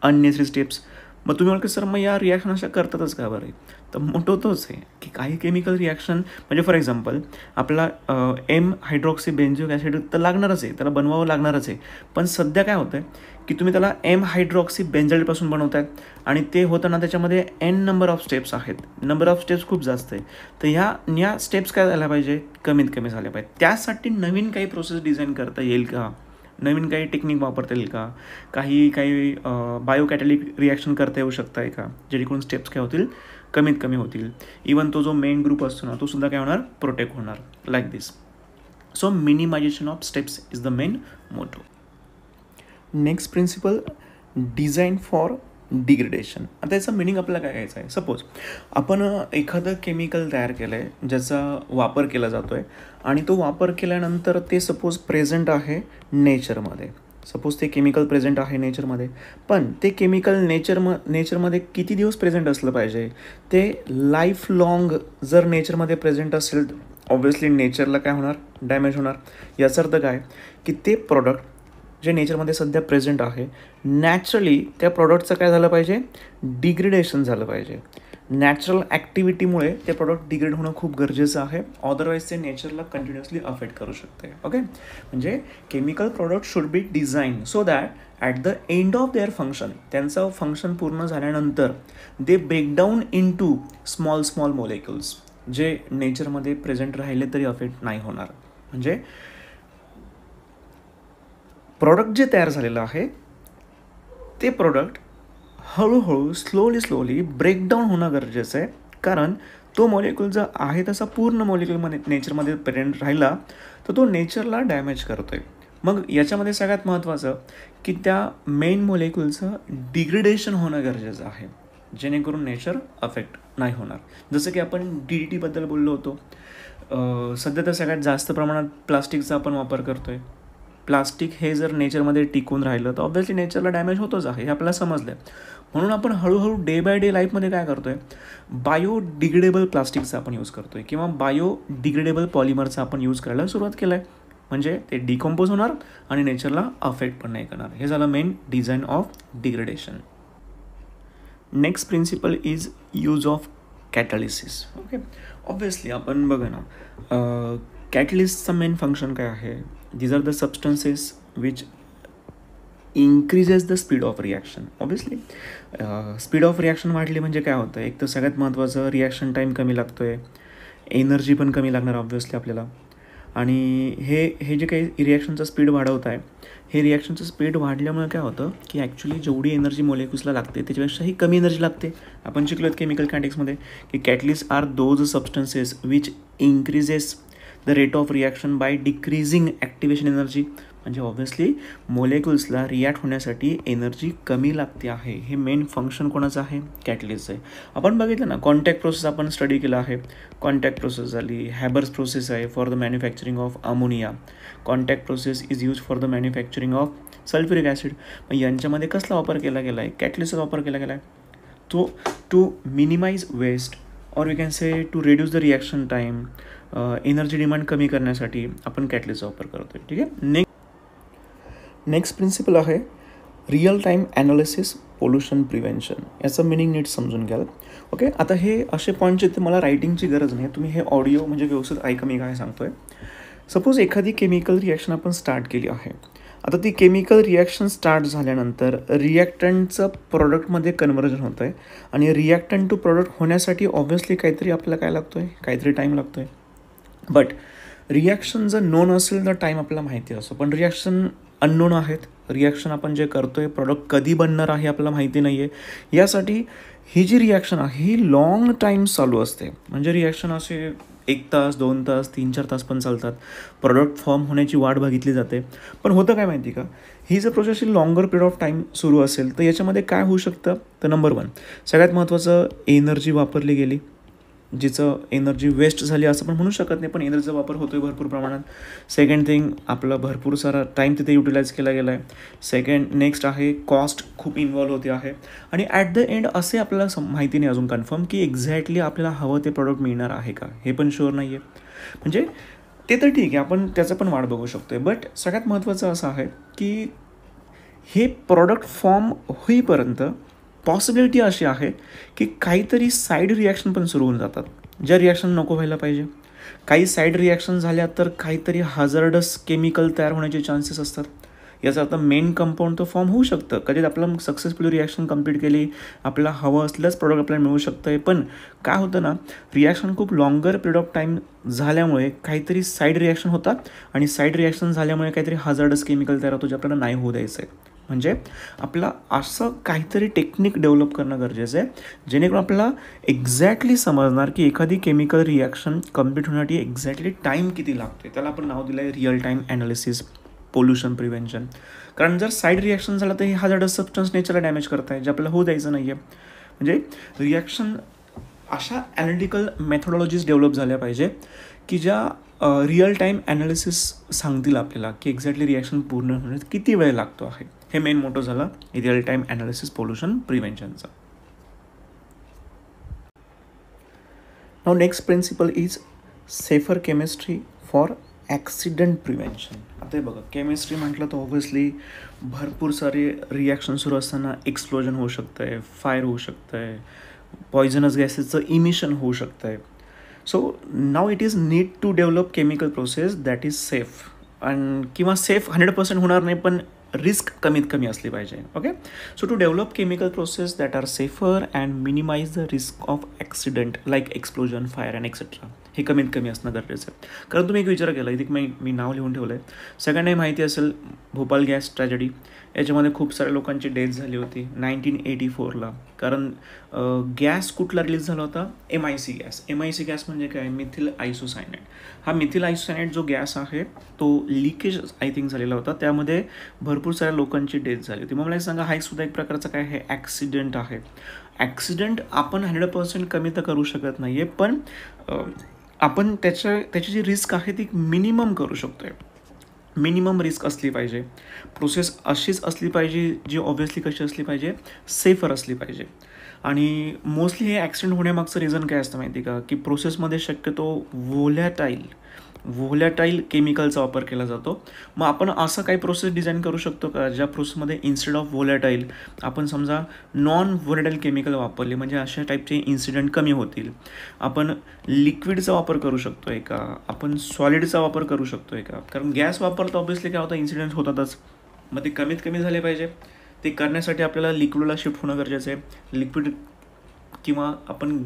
अननेसेसरी स्टेप्स, मग तुम्ही म्हणा की सर मग या रिॲक्शन अशा करतातच का बरं, तर मोठं तोच आहे की काही केमिकल रिॲक्शन, म्हणजे फॉर एक्झाम्पल आपला एम हायड्रॉक्सी बेन्झोइक ॲसिड तर लागणारच आहे, त्याला बनवावं लागणारच आहे. पण सध्या काय होतं आहे की तुम्ही त्याला एम हायड्रॉक्सी बेन्झाइलपासून बनवताय आणि ते होताना त्याच्यामध्ये एन नंबर ऑफ स्टेप्स आहेत, नंबर ऑफ स्टेप्स खूप जास्त आहे. तर ह्या स्टेप्स काय झाल्या पाहिजे, कमीत कमी झाल्या पाहिजे. त्यासाठी नवीन काही प्रोसेस डिझाईन करता येईल का, नवीन काही टेक्निक वापरता येईल का, काही बायोकॅटॅलिक रिॲक्शन करता येऊ शकतं आहे का, जेणेकरून स्टेप्स काय होतील, कमीत कमी होतील. इवन तो जो मेन ग्रुप असतो ना तो सुद्धा काय होणार, प्रोटेक्ट होणार, like this. So minimisation of steps is the main motto. Next principle, design for degradation. आता याचा मिनिंग आपल्याला काय घ्यायचं आहे, सपोज आपण एखादं केमिकल तयार केलं आहे ज्याचा वापर केला जातो आहे आणि तो वापर केल्यानंतर ते सपोज प्रेझेंट आहे नेचरमध्ये, सपोज ते केमिकल प्रेझेंट आहे नेचरमध्ये, पण ते केमिकल नेचरमध्ये किती दिवस प्रेझेंट असलं पाहिजे, ते लाईफ लाँग जर नेचरमध्ये प्रेझेंट असेल ऑब्व्हियसली नेचरला काय होणार, डॅमेज होणार. याचा अर्थ काय की ते प्रॉडक्ट जे नेचरमध्ये सध्या प्रेझेंट आहे नॅचरली त्या प्रॉडक्टचं काय झालं पाहिजे, डिग्रेडेशन झालं पाहिजे. नॅचरल ॲक्टिव्हिटीमुळे ते प्रॉडक्ट डिग्रेड होणं खूप गरजेचं आहे, अदरवाईज ते नेचरला कंटिन्युअसली अफेक्ट करू शकते. ओके, म्हणजे chemical product should be design so that at the end of their function, त्यांचं फंक्शन पूर्ण झाल्यानंतर they breakdown into small molecules, जे नेचरमध्ये प्रेझेंट राहिले तरी अफेक्ट नाही होणार. म्हणजे प्रॉडक्ट जे तयार झालेलं आहे ते प्रॉडक्ट हळूहळू स्लोली ब्रेकडाऊन होणं गरजेचं आहे, कारण तो मॉलिक्यूल जर आहे तसा पूर्ण मॉलिक्यूलमध्ये नेचरमध्ये प्रेझेंट राहिला तर तो नेचरला डॅमेज करतो आहे. मग याच्यामध्ये सगळ्यात महत्त्वाचं की त्या मेन मॉलिक्यूलचं डिग्रेडेशन होणं गरजेचं आहे, जेणेकरून नेचर अफेक्ट नाही होणार. जसं की आपण DDTबद्दल बोललो होतो. सध्या तर सगळ्यात जास्त प्रमाणात प्लास्टिकचा आपण वापर करतो आहे. प्लास्टिक हे जर नेचरमध्ये टिकून राहिलं तर ऑब्व्हियसली नेचरला डॅमेज होतोच आहे, हे आपल्याला समजलं आहे. म्हणून आपण हळूहळू डे बाय डे लाईफमध्ये काय करतो आहे, बायोडिग्रेडेबल प्लास्टिकचा आपण यूज करतो आहे किंवा बायोडिग्रेडेबल पॉलिमरचा आपण यूज करायला सुरुवात केलं आहे. म्हणजे ते डिकम्पोज होणार आणि नेचरला अफेक्ट पण नाही करणार. हे झालं main design of degradation. Next principle is use of catalysis. Okay, obviously आपण बघा ना, कॅटलिस्टचं मेन फंक्शन काय आहे. These are the substances which increases the speed of reaction. Obviously speed of reaction वाढली म्हणजे काय होतं, एक तर सगळ्यात महत्त्वाचं रिॲक्शन टाईम कमी लागतो आहे, एनर्जी पण कमी लागणार ऑब्व्हियसली आपल्याला. आणि हे जे काही रिॲक्शनचं स्पीड वाढवत आहे, हे रिॲक्शनचं स्पीड वाढल्यामुळे काय होतं की ॲक्च्युली जेवढी एनर्जी मॉलिक्यूल्सला लागते त्याच्यापेक्षाही कमी एनर्जी लागते. आपण शिकलो आहेत केमिकल कायनेटिक्समध्ये की catalyst are those substances which increases the rate of reaction by decreasing activation energy. म्हणजे ऑब्व्हियसली मॉलिक्यूल्सला रिॲक्ट होण्यासाठी एनर्जी कमी लागते आहे. हे मेन फंक्शन कोणाचं आहे, कॅटलिस्टचं आहे. आपण बघितलं ना, कॉन्टॅक्ट प्रोसेस आपण स्टडी केला आहे. कॉन्टॅक्ट प्रोसेस झाली, हॅबर्स प्रोसेस आहे for the manufacturing of ammonia. Contact process is use for the manufacturing of sulphuric acid. मग यांच्यामध्ये कसला वापर केला गेला आहे, कॅटलिस्टचा वापर केला गेला आहे. तो to minimize waste or we can say to reduce the reaction time, energy demand कमी करण्यासाठी आपण कॅटलिस्टचा वापर करतो आहे. ठीक आहे. नेक्स्ट प्रिन्सिपल आहे real time analysis pollution prevention. याचं मिनिंग नीट समजून घ्याल. ओके, आता हे असे पॉईंट्स आहेत, मला रायटिंगची गरज नाही, तुम्ही हे ऑडिओ म्हणजे व्यवस्थित ऐका मी काय सांगतो आहे. सपोज एखादी केमिकल रिॲक्शन आपण स्टार्ट केली आहे. आता ती केमिकल रिॲक्शन स्टार्ट झाल्यानंतर रिॲक्टंटचं प्रॉडक्टमध्ये कन्व्हर्जन होतं आहे आणि रिॲक्टंट टू प्रॉडक्ट होण्यासाठी ऑब्व्हियसली काहीतरी आपल्याला काय लागतो आहे, काहीतरी टाईम लागतो आहे. बट रिॲक्शन जर नोन असेल तर टाईम आपल्याला माहिती असतो, पण रिॲक्शन अननोन आहेत. रिॲक्शन आपण जे करतो आहे प्रॉडक्ट कधी बनणार आहे आपल्याला माहिती नाही आहे. यासाठी ही जी रिॲक्शन आहे ही लॉंग टाईम चालू असते. म्हणजे रिॲक्शन असे 1 तास 2 तास 3-4 तास पण चालतात. प्रॉडक्ट फॉर्म होण्याची वाट बघितली जाते. पण होतं काय माहिती का, ही जर process he longer period of time सुरू असेल तर याच्यामध्ये काय होऊ शकतं, तर नंबर 1 सगळ्यात महत्त्वाचं एनर्जी वापरली गेली, जिचं एनर्जी वेस्ट झाली असं पण म्हणू शकत नाही, पण एनर्जीचा वापर होतो आहे भरपूर प्रमाणात. सेकंड थिंग, आपला भरपूर सारा टाईम तिथे युटिलाइज केला गेला आहे. नेक्स्ट आहे कॉस्ट खूप इन्व्हॉल्व होते आहे. आणि ॲट द एंड असे आपल्याला माहिती नाही अजून कन्फर्म की एक्झॅक्टली आपल्याला हवं ते प्रॉडक्ट मिळणार आहे का, हे पण शुअर नाही आहे. म्हणजे ते तर ठीक आहे, आपण त्याचं पण वाट बघू शकतो आहे. बट सगळ्यात महत्त्वाचं असं आहे की हे प्रॉडक्ट फॉर्म होईपर्यंत पॉसिबिलिटी अशी आहे की काहीतरी साईड रिॲक्शन पण सुरू होऊन जातात, ज्या रिॲक्शन नको व्हायला पाहिजे. काही साईड रिॲक्शन झाल्या तर काहीतरी हजार्डस केमिकल तयार होण्याचे चान्सेस असतात. याचा अर्थ मेन कंपाऊंड तर फॉर्म होऊ शकतं, कधीच आपल्याला सक्सेसफुली रिॲक्शन कंप्लीट केली, आपल्याला हवं असलंच प्रॉडक्ट आपल्याला मिळू शकतं आहे. पण काय होतं ना, रिॲक्शन खूप लॉंगर पिरियड ऑफ टाईम झाल्यामुळे काहीतरी साईड रिॲक्शन होतात आणि साईड रिॲक्शन झाल्यामुळे काहीतरी हजार्डस केमिकल तयार होतो जे आपल्याला नाही होऊ द्यायचं आहे. म्हणजे आपला असं काहीतरी टेक्निक डेव्हलप करणं गरजेचं आहे, जेणेकरून आपल्याला एक्झॅक्टली समजणार की एखादी केमिकल रिॲक्शन कंप्लीट होण्यासाठी एक्झॅक्टली टाईम किती लागतो आहे. त्याला आपण नाव दिलं आहे real time analysis pollution prevention. कारण जर साईड रिॲक्शन झालं तर हे हजार्डस सबस्टन्स नेचरला डॅमेज करत आहे, जे आपल्याला होऊ द्यायचं नाही आहे. म्हणजे रिॲक्शन अशा ॲनालिटिकल मेथोडॉलॉजीज डेव्हलप झाल्या पाहिजे की ज्या रिअल टाईम ॲनालिसिस सांगतील आपल्याला की एक्झॅक्टली रिॲक्शन पूर्ण होण्यास किती वेळ लागतो आहे. हे मेन मोटो झाला रिअल टाईम ॲनालिसिस पोल्युशन प्रिव्हेन्शनचा. Now next principle is safer chemistry for accident prevention. आता हे बघा, केमिस्ट्री म्हटलं तर ऑब्व्हियसली भरपूर सारे रिॲक्शन सुरू असताना एक्सप्लोजन होऊ शकतं आहे, फायर होऊ शकतं आहे, पॉयझनस गॅसेसचं इमिशन होऊ शकतं आहे. So now it is need to develop chemical process that is safe. आणि किंवा सेफ 100% होणार नाही, पण रिस्क कमीत कमी असली पाहिजे. Okay, so to develop chemical process that are safer and minimise the risk of accident like explosion, fire and etcetera. हे कमीत कमी असणं गरजेचं आहे. कारण तुम्ही एक विचार केला, इथे मी नाव लिहून ठेवलं आहे. सगळ्यांनाही माहिती असेल भोपाळ गॅस ट्रॅजेडी. याच्यामध्ये खूप साऱ्या लोकांची डेथ झाली होती 1984ला. कारण गॅस कुठला रिलीज झाला होता? MIC gas. MIC गॅस म्हणजे काय? मिथिल आयसोसायनाइड. हा मिथिल आयसोसायनाइड जो गॅस आहे तो लिकेज आय थिंक झालेला होता, त्यामध्ये भरपूर साऱ्या लोकांची डेथ झाली होती. मग मला सांगा, हा एक सुद्धा एक प्रकारचा काय आहे? ॲक्सिडेंट आहे. ॲक्सिडेंट आपण 100% कमी तर करू शकत नाही आहे, पण आपण त्याची जी रिस्क आहे ती मिनिमम करू शकतो आहे. मिनिमम रिस्क असली पाहिजे. प्रोसेस अशीच असली पाहिजे जी ऑब्व्हियसली कशी असली पाहिजे? सेफर असली पाहिजे. आणि मोस्टली हे ॲक्सिडेंट होण्यामागचं रिझन काय असतं माहिती का? की प्रोसेसमध्ये शक्यतो व्होलॅटाईल केमिकलचा वापर केला जातो. मग आपण असं काही प्रोसेस डिझाईन करू शकतो का ज्या प्रोसेसमध्ये इन्स्टेड ऑफ व्होलॅटाईल आपण समजा नॉन व्होलॅटाईल केमिकल वापरले, म्हणजे अशा टाईपचे इन्सिडेंट कमी होतील. आपण लिक्विडचा वापर करू शकतो आहे का? आपण सॉलिडचा वापर करू शकतो आहे का? कारण गॅस वापरता ऑब्व्हियसली काय होतं? इन्सिडेंट्स होतातच. मग ते कमीत कमी झाले पाहिजे. ते करण्यासाठी आपल्याला लिक्विडला शिफ्ट होणं गरजेचं आहे. लिक्विड किंवा आपण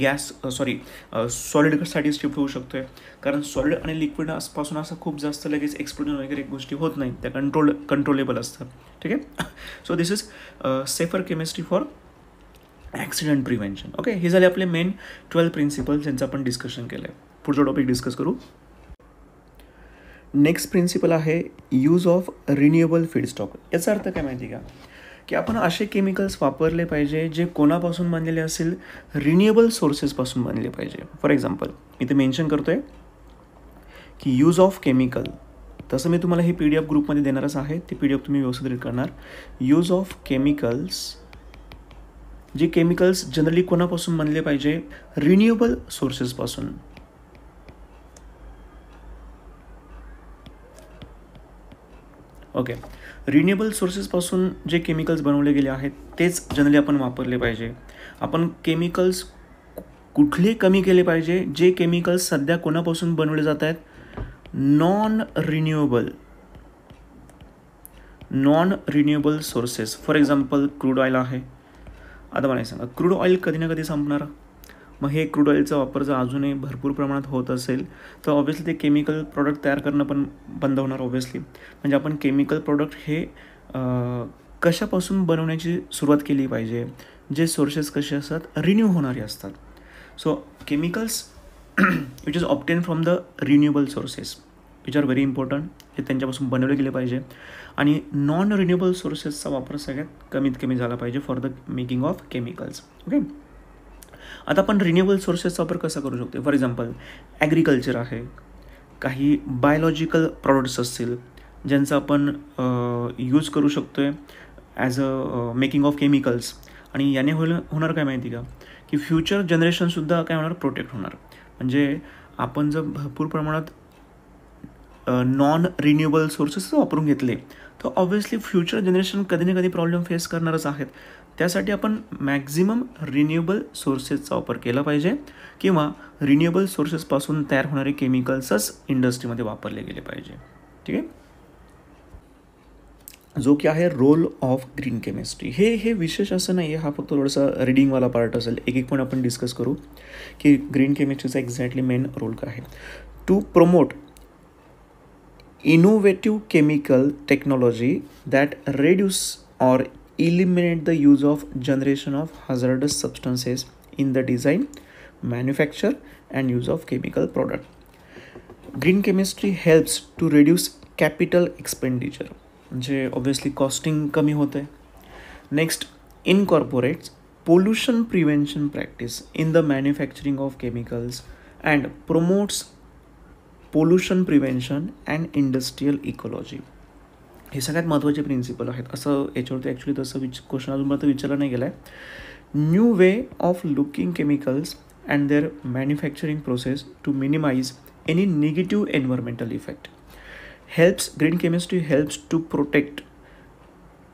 सॉलिडसाठी शिफ्ट होऊ शकतो आहे. कारण सॉलिड आणि लिक्विड पासून असं खूप जास्त लगेच एक्सप्लोजन वगैरे गोष्टी होत नाहीत. त्या कंट्रोलेबल असतात. ठीक आहे. So this is safer chemistry for accident prevention. Okay, हे झाले आपले मेन 12 प्रिन्सिपल्स ज्यांचं आपण डिस्कशन केलं आहे. पुढचा टॉपिक डिस्कस करू. नेक्स्ट प्रिन्सिपल आहे यूज ऑफ रिन्युएबल फीडस्टॉक. याचा अर्थ काय माहिती का? की आपण असे केमिकल्स वापरले पाहिजे जे कोणापासून बनलेले असेल? रिन्युएबल सोर्सेसपासून बनले पाहिजे. फॉर एक्झाम्पल इथे मेन्शन करतो आहे की यूज ऑफ केमिकल. तसं मी तुम्हाला हे PDF ग्रुपमध्ये देणारच आहे. ती PDF तुम्ही व्यवस्थित रीड करणार. यूज ऑफ केमिकल्स, जे केमिकल्स जनरली कोणापासून बनले पाहिजे? रिन्युएबल सोर्सेसपासून. ओके, रिन्युएबल सोर्सेसपासून जे केमिकल्स बनवले गेले आहेत तेच जनरली आपण वापरले पाहिजे. आपण केमिकल्स कुठले कमी केले पाहिजे? जे केमिकल्स सध्या कोणापासून बनवले जात आहेत? Non renewable sources. For example crude oil आहे. आता मला सांगा, क्रूड ऑइल कधी ना कधी संपणार. मग हे क्रूड ऑइलचा वापर जर अजूनही भरपूर प्रमाणात होत असेल तर ऑब्व्हियसली ते केमिकल प्रॉडक्ट तयार करणं पण बंद होणार ऑब्व्हियसली. म्हणजे आपण केमिकल प्रॉडक्ट हे कशापासून बनवण्याची सुरुवात केली पाहिजे? जे सोर्सेस कसे असतात? रिन्यू होणारे असतात. So chemicals which is obtain from the renewable sources which are very important. हे त्यांच्यापासून बनवले गेले पाहिजे. आणि नॉन रिन्युएबल सोर्सेसचा वापर सगळ्यात कमीत कमी झाला पाहिजे for the making of chemicals. Okay, आता आपण रिन्युएबल सोर्सेसचा वापर कसा करू शकतो? फॉर एक्झाम्पल ॲग्रिकल्चर आहे. काही बायोलॉजिकल प्रॉडक्ट्स असतील ज्यांचा आपण यूज करू शकतो आहे as a making of chemicals. आणि याने होणार काय माहिती का? की फ्युचर जनरेशनसुद्धा काय होणार? प्रोटेक्ट होणार. म्हणजे आपण जर भरपूर प्रमाणात नॉन रिन्युएबल सोर्सेस वापरून घेतले तर ऑब्व्हियसली फ्युचर जनरेशन कधी ना कधी प्रॉब्लेम फेस करणारच आहेत. त्यासाठी आपण मॅक्झिमम रिन्युएबल सोर्सेसचा वापर केला पाहिजे किंवा रिन्युएबल सोर्सेसपासून तयार होणारे केमिकल्सच इंडस्ट्रीमध्ये वापरले गेले पाहिजे. ठीक आहे. जो की आहे रोल ऑफ ग्रीन केमिस्ट्री. हे विशेष असं नाही आहे, हा फक्त थोडासा रिडिंगवाला पार्ट असेल. एक पण आपण डिस्कस करू की ग्रीन केमिस्ट्रीचा एक्झॅक्टली मेन रोल काय आहे. To promote innovative chemical technology that reduce or eliminate the use of generation of hazardous substances in the design, manufacture and use of chemical product. Green chemistry helps to reduce capital expenditure, म्हणजे obviously costing कमी होते. Next, incorporates pollution prevention practice in the manufacturing of chemicals and promotes pollution prevention and industrial ecology. हे सगळ्यात महत्त्वाचे principal आहेत. असं याच्यावरती actually तसं क्वेश्चन अजूनपर्यंत विचारला नाही गेला आहे. New way of looking chemicals and their manufacturing process to minimize any negative environmental effect. Green chemistry helps to protect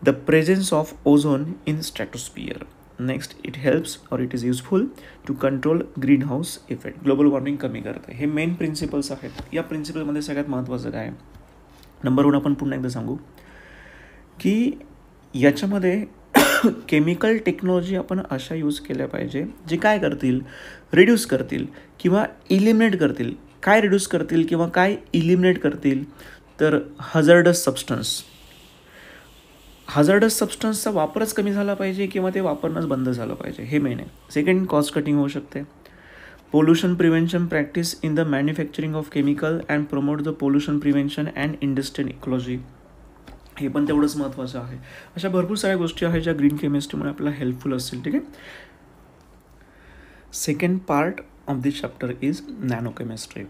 the presence of ozone in stratosphere. Next, it helps or it is useful to control green house effect. Global warming कमी करते. हे main principles आहेत. या प्रिन्सिपलमध्ये सगळ्यात महत्त्वाचं काय आहे? Number 1 आपण पुन्हा एकदा सांगू की याच्यामध्ये केमिकल टेक्नॉलॉजी आपण अशा यूज केल्या पाहिजे जे काय करतील, रिड्यूस करतील किंवा इलिमिनेट करतील. काय रिड्यूस करतील किंवा काय इलिमिनेट करतील, तर हझार्डस सबस्टन्सचा वापरच कमी झाला पाहिजे किंवा ते वापरणंच बंद झालं पाहिजे, हे मेन आहे. सेकंड, कॉस्ट कटिंग होऊ शकते. Pollution prevention practice in the manufacturing of chemical and promote the pollution prevention and industrial ecology, हे पण तेवढंच महत्त्वाचं आहे. अशा भरपूर साऱ्या गोष्टी आहेत ज्या ग्रीन केमिस्ट्रीमुळे आपल्याला हेल्पफुल असतील. ठीक आहे. Second part of this chapter is nano chemistry.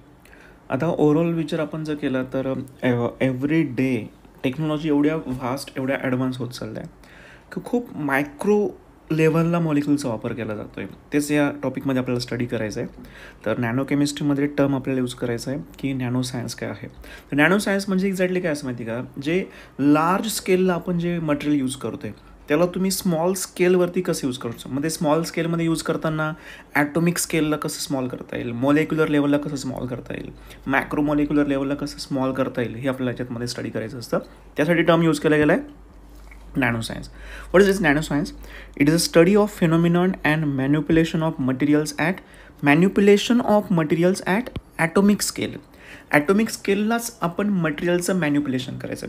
आता ओव्हरऑल विचार आपण जर केला तर एव्हरी डे टेक्नॉलॉजी एवढ्या व्हास्ट, एवढ्या ॲडव्हान्स होत चालल्या आहे की खूप मायक्रो लेव्हलला मॉलिक्युलचा वापर केला जातो आहे. तेच या टॉपिकमध्ये आपल्याला स्टडी करायचं आहे. तर नॅनो केमिस्ट्रीमध्ये टर्म आपल्याला यूज करायचं आहे की नॅनो सायन्स काय आहे. तर नॅनो सायन्स म्हणजे एक्झॅक्टली काय असं माहिती का, जे लार्ज स्केलला आपण जे मटेरियल यूज करतो आहे त्याला तुम्ही स्मॉल स्केलवरती कसं यूज करू शकतो. म्हणजे स्मॉल स्केलमध्ये यूज करताना ॲटॉमिक स्केलला कसं स्मॉल करता येईल, मॉलिक्युलर लेवलला कसं स्मॉल करता येईल, मॅक्रो मॉलिक्युलर लेवलला कसं स्मॉल करता येईल, हे आपल्याला याच्यामध्ये स्टडी करायचं असतं. त्यासाठी टर्म यूज केला गेला आहे nano science. What is this nano science? It is a study of phenomenon and manipulation of materials at atomic scale. Atomic स्केललाच आपण मटेरियलचं मॅन्युप्युलेशन करायचं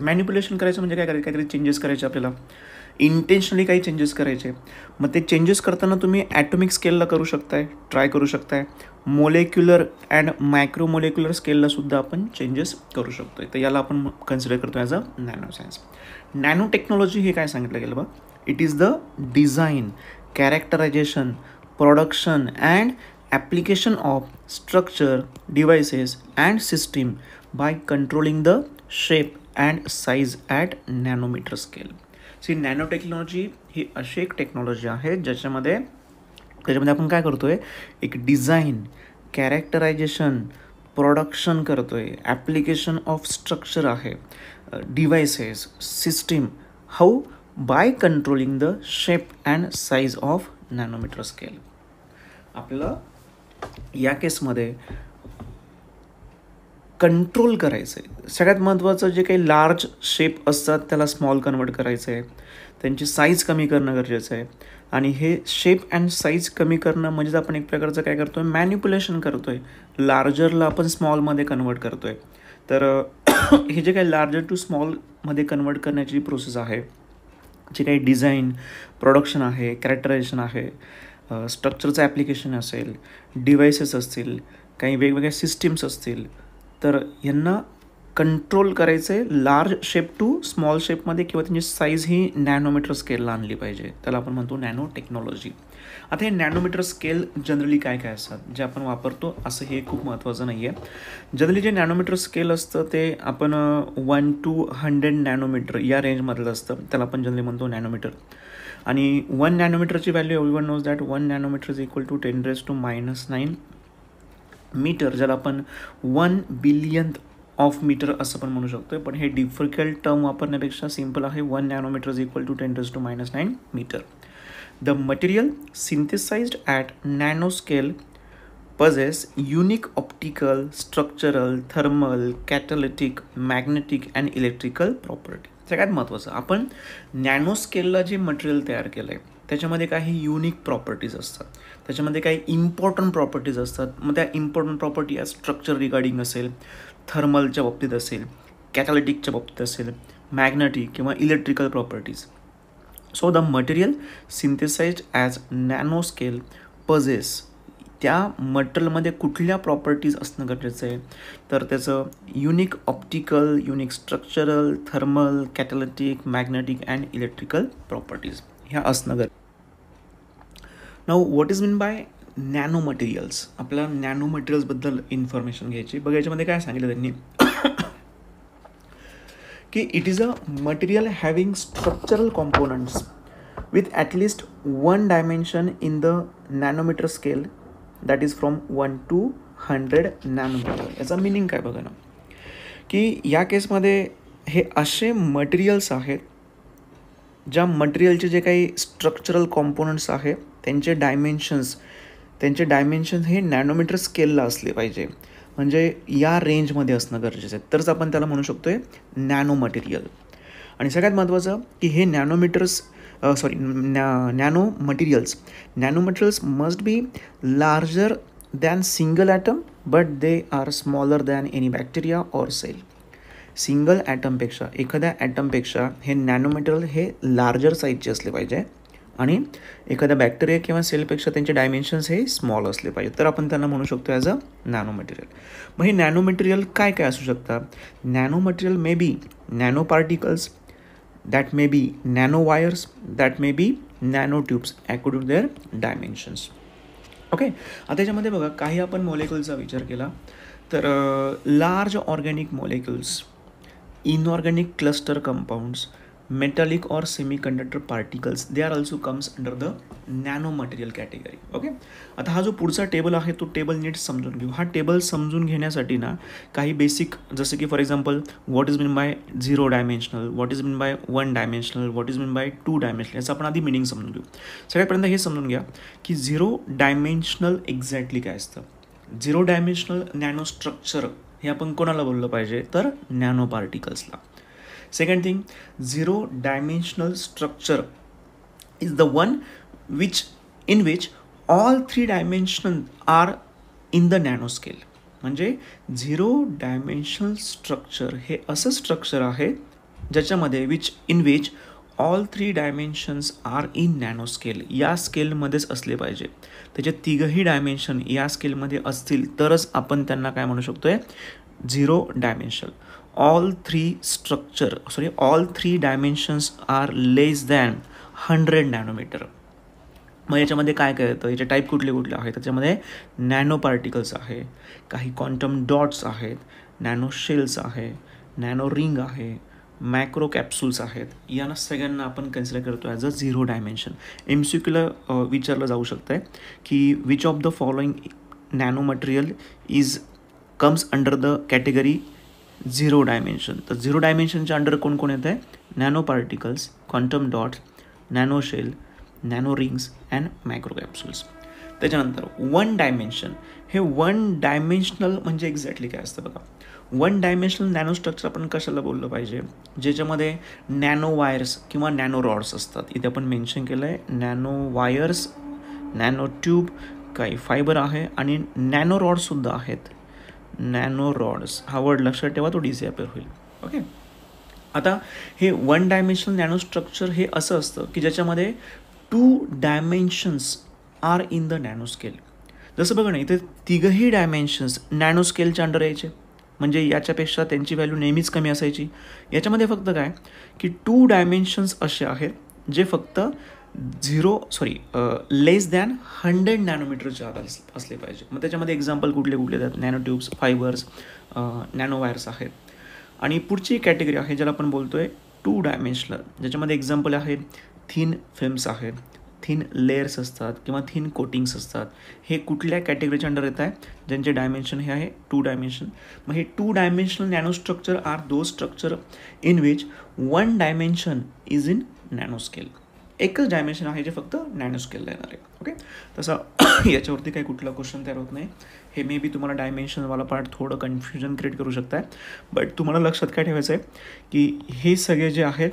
म्हणजे काय करायचं, काहीतरी चेंजेस करायचे आपल्याला, इंटेन्शनली काही चेंजेस करायचे. मग ते चेंजेस करताना तुम्ही ॲटॉमिक स्केलला करू शकताय, ट्राय करू शकताय. मोलेक्युलर अँड मायक्रो मोलेक्युलर स्केललासुद्धा आपण चेंजेस करू शकतो. तर याला आपण कन्सिडर करतो as a nano science. Nano technology हे काय सांगितलं गेलं बघ, it is the design, characterization, production and application of structure, devices and system by controlling the shape and size at nanometer scale. See nano technology ही अशी एक technology आहे ज्याच्यामध्ये आपण काय करतो आहे, एक डिझाईन, कॅरेक्टरायझेशन, प्रोडक्शन करतो आहे, ॲप्लिकेशन ऑफ स्ट्रक्चर आहे, devices, system, how bye controlling the shape and size of nanometre scale. आपल्याला या केसमध्ये कंट्रोल करायचं आहे. सगळ्यात महत्त्वाचं जे काही लार्ज शेप असतात त्याला स्मॉल कन्वर्ट करायचं आहे, त्यांची साईज कमी करणं गरजेचं आहे. आणि हे शेप अँड साईज कमी करणं म्हणजे आपण एक प्रकारचं काय करतो आहे, मॅन्युप्युलेशन करतो आहे. लार्जरला आपण स्मॉलमध्ये कन्वर्ट करतो आहे. तर हे जे काही लार्जर टू स्मॉलमध्ये कन्वर्ट करण्याची प्रोसेस आहे, जे काही डिझाईन, प्रोडक्शन आहे, कॅरेक्टरायझेशन आहे, स्ट्रक्चरचं ॲप्लिकेशन असेल, डिव्हायसेस असतील, काही वेगवेगळ्या सिस्टीम्स असतील, तर यांना कंट्रोल करायचं आहे लार्ज शेप टू स्मॉल शेपमध्ये किंवा त्यांची साईज ही नॅनोमीटर स्केलला आणली पाहिजे. त्याला आपण म्हणतो नॅनो टेक्नॉलॉजी. आता हे नॅनोमीटर स्केल जनरली काय काय असतात जे आपण वापरतो असं हे खूप महत्त्वाचं नाही आहे. जनरली जे नॅनोमीटर स्केल असतं ते आपण 1 to 100 नॅनोमीटर या रेंजमधलं असतं, त्याला आपण जनरली म्हणतो नॅनोमीटर. आणि 1 नॅनोमीटरची value everyone knows that 1 nanometre is equal to 10⁻⁹ meter, ज्याला आपण 1 बिलियन्थ ऑफ मीटर असं पण म्हणू शकतो. पण हे डिफिकल्ट टर्म वापरण्यापेक्षा सिम्पल आहे. 1 nanometre is equal to 10⁻⁹ metre. The material synthesised at nano scale possess unique optical, structural, thermal, catalytic, magnetic and electrical property. सगळ्यात महत्त्वाचं, आपण नॅनो स्केलला जे मटेरियल तयार केलं आहे त्याच्यामध्ये काही युनिक प्रॉपर्टीज असतात, त्याच्यामध्ये काही इम्पॉर्टंट प्रॉपर्टीज असतात. मग त्या इम्पॉर्टंट प्रॉपर्टी या स्ट्रक्चर रिगार्डिंग असेल, थर्मलच्या बाबतीत असेल, कॅटॅलिटिकच्या बाबतीत असेल, मॅग्नेटिक किंवा electrical properties. So the material synthesised as nano scale possess, त्या मटेरियलमध्ये कुठल्या प्रॉपर्टीज असणं गरजेचं आहे, तर त्याचं unique optical, unique structural, thermal, catalytic, magnetic and electrical properties ह्या असणं गरजेचं. Now what is mean by nano materials. आपल्याला नॅनो मटेरियल्सबद्दल इन्फॉर्मेशन घ्यायची. बघा याच्यामध्ये काय सांगितलं त्यांनी की it is a material having structural components with at least one dimension in the nanometer scale, that is from 1 to 100 nanometre. याचा मिनिंग काय बघा ना, की या केसमध्ये हे असे मटेरियल्स आहेत ज्या मटेरियलचे जे काही स्ट्रक्चरल कॉम्पोनंट्स आहेत त्यांचे डायमेन्शन्स हे नॅनोमीटर स्केलला असले पाहिजे, म्हणजे या रेंजमध्ये असणं गरजेचं आहे, तरच आपण त्याला म्हणू शकतो आहे नॅनो मटेरियल. आणि सगळ्यात महत्त्वाचं की हे nanometers nano materials must be larger than single atom but they are smaller than any bacteria or cell. Single ॲटमपेक्षा एखाद्या ॲटमपेक्षा हे नॅनो मटेरियल हे लार्जर साईजचे असले पाहिजे आणि एखाद्या बॅक्टेरिया किंवा सेलपेक्षा त्यांचे डायमेन्शन्स हे स्मॉल असले पाहिजे, तर आपण त्यांना म्हणू शकतो ॲज अ नॅनो मटेरियल. मग हे नॅनो मटेरियल काय काय असू शकतात? Nano material may be nano particles, that may be nano wires, that may be nano tubes according to their dimensions. Okay, आता त्याच्यामध्ये बघा काही आपण मॉलिक्युल्सचा विचार केला तर large organic molecules, inorganic cluster compounds, metallic or semiconductor particles, they are also comes under the nano material category. Okay, आता हा जो पुढचा टेबल आहे तो टेबल नीट समजून घेऊ. हा टेबल समजून घेण्यासाठी ना काही बेसिक, जसं की for example what is mean bye 0 dimensional, what is mean bye 1 dimensional, what is mean bye 2 dimensional, याचं आपण आधी मिनिंग समजून घेऊ. सगळ्यापर्यंत हे समजून घ्या की 0 डायमेन्शनल एक्झॅक्टली काय असतं. 0 डायमेन्शनल नॅनो स्ट्रक्चर हे आपण कोणाला बोललं पाहिजे, तर nano पार्टिकल्सला. Second thing, 0 dimensional structure is the one in which all 3 dimensions are in the nanoscale. म्हणजे 0 dimensional structure हे असं स्ट्रक्चर आहे ज्याच्यामध्ये in which all 3 dimensions are in nanoscale. या स्केलमध्येच असले पाहिजे. त्याचे तिघही डायमेन्शन या स्केलमध्ये असतील तरच आपण त्यांना काय म्हणू शकतोय, 0 dimensional. all three dimensions are less than 100 nanometre. मग याच्यामध्ये काय काय येतं, याचे टाईप कुठले कुठले आहेत, त्याच्यामध्ये नॅनो पार्टिकल्स आहे, काही क्वांटम डॉट्स आहेत, नॅनो शेल्स आहे, नॅनो रिंग आहे, मॅक्रो कॅप्सूल्स आहेत. यांना सगळ्यांना आपण कन्सिडर करतो ॲज अ 0 डायमेन्शन. MCQला विचारलं जाऊ शकतं की which of the following nano material comes under the category 0 dimension. तर 0 डायमेन्शनच्या अंडर कोण कोण येतं आहे, nano particles, quantum dots, nano shell, nano rings and micro capsules. त्याच्यानंतर 1 डायमेन्शन, हे 1 डायमेन्शनल म्हणजे एक्झॅक्टली काय असतं बघा. 1 डायमेन्शनल नॅनो स्ट्रक्चर आपण कशाला बोललं पाहिजे, ज्याच्यामध्ये नॅनो वायर्स किंवा नॅनो रॉड्स असतात. इथे आपण मेन्शन केलं आहे नॅनो वायर्स, नॅनो ट्यूब, काही फायबर आहे आणि नॅनो रॉड्ससुद्धा आहेत. नॅनो रॉड्स हा वर्ड लक्षात ठेवा, तो डिसअपिअर होईल. ओके, आता हे 1 डायमेन्शनल नॅनो स्ट्रक्चर हे असं असतं की ज्याच्यामध्ये 2 dimensions are in the nano scale. जसं बघा ना, इथे तिघही डायमेन्शन्स नॅनो स्केलच्या अंडर यायचे, म्हणजे याच्यापेक्षा त्यांची व्हॅल्यू नेहमीच कमी असायची. याच्यामध्ये फक्त काय की 2 डायमेन्शन्स असे आहेत जे फक्त लेस दॅन 100 नॅनोमीटरच्या आत असले पाहिजे. मग त्याच्यामध्ये एक्झाम्पल कुठले कुठले आहेत, nano tubes, fibres, nano wires आहेत. आणि पुढची कॅटेगरी आहे ज्याला आपण बोलतोय 2 डायमेन्शनल, ज्याच्यामध्ये एक्झाम्पल आहे थिन फिल्म्स आहेत, थिन लेयर्स असतात किंवा थिन कोटिंग्स असतात. हे कुठल्या कॅटेगरीच्या अंडर येत आहे, ज्यांचे डायमेन्शन हे आहे 2 डायमेन्शन. मग हे 2 dimensional nano structure are those structure in which 1 dimension is in nano scale. एकच डायमेन्शन आहे जे फक्त नॅनो स्केलला येणार आहे. ओके, तसं याच्यावरती काही कुठला क्वेश्चन तयार होत नाही. हे मे बी तुम्हाला डायमेन्शनवाला पार्ट थोडं कन्फ्युजन क्रिएट करू शकत आहे, बट तुम्हाला लक्षात काय ठेवायचं आहे की हे सगळे जे आहेत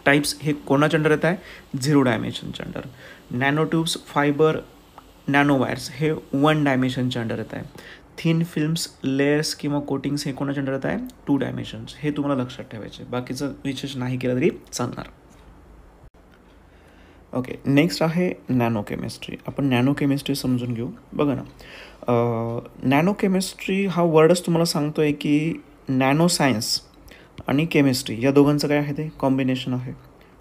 टाईप्स हे कोणाच्या अंडर येत आहे, 0 डायमेन्शनच्या under. Nano tubes, fiber, nano wires हे 1 डायमेन्शनच्या अंडर येत आहे. थिन फिल्म्स, लेयर्स किंवा कोटिंग्स हे कोणाच्या अंडर येत आहे, 2 डायमेन्शन्स. हे तुम्हाला लक्षात ठेवायचे, बाकीचं विशेष नाही केलं तरी चालणार. ओके, नेक्स्ट आहे नॅनो केमिस्ट्री. आपण नॅनो केमिस्ट्री समजून घेऊ. बघा ना, नॅनो केमिस्ट्री हा वर्डच तुम्हाला सांगतो आहे की नॅनो सायन्स आणि केमिस्ट्री या दोघांचं काय आहे, ते कॉम्बिनेशन आहे.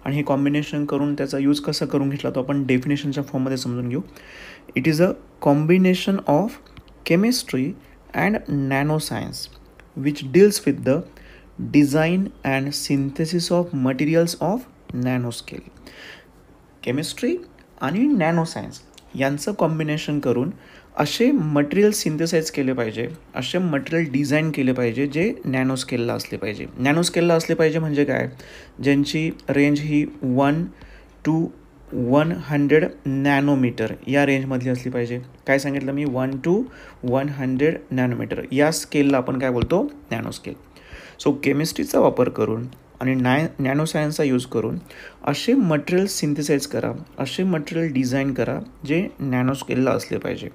आणि हे कॉम्बिनेशन करून त्याचा यूज कसा करून घेतला तो आपण डेफिनेशनच्या फॉर्ममध्ये समजून घेऊ. It is a combination of chemistry and nano science which deals with the design and synthesis of materials of nano scale. Chemistry आणि नॅनो सायन्स यांचं कॉम्बिनेशन करून असे मटेरियल सिंथेसाइज केले पाहिजे, असे मटेरियल डिझाईन केले पाहिजे जे नॅनो स्केलला असले पाहिजे. नॅनो स्केलला असले पाहिजे म्हणजे काय, ज्यांची रेंज ही 1 to 100 नॅनोमीटर या रेंजमधली असली पाहिजे. काय सांगितलं मी, 1 to 100 नॅनोमीटर या स्केलला आपण काय बोलतो, नॅनो स्केल. सो केमिस्ट्रीचा वापर करून आणि नॅनो सायन्सचा यूज करून असे मटेरियल सिंथेसाइज करा, असे मटेरियल डिझाईन करा जे नॅनो स्केलला असले पाहिजे,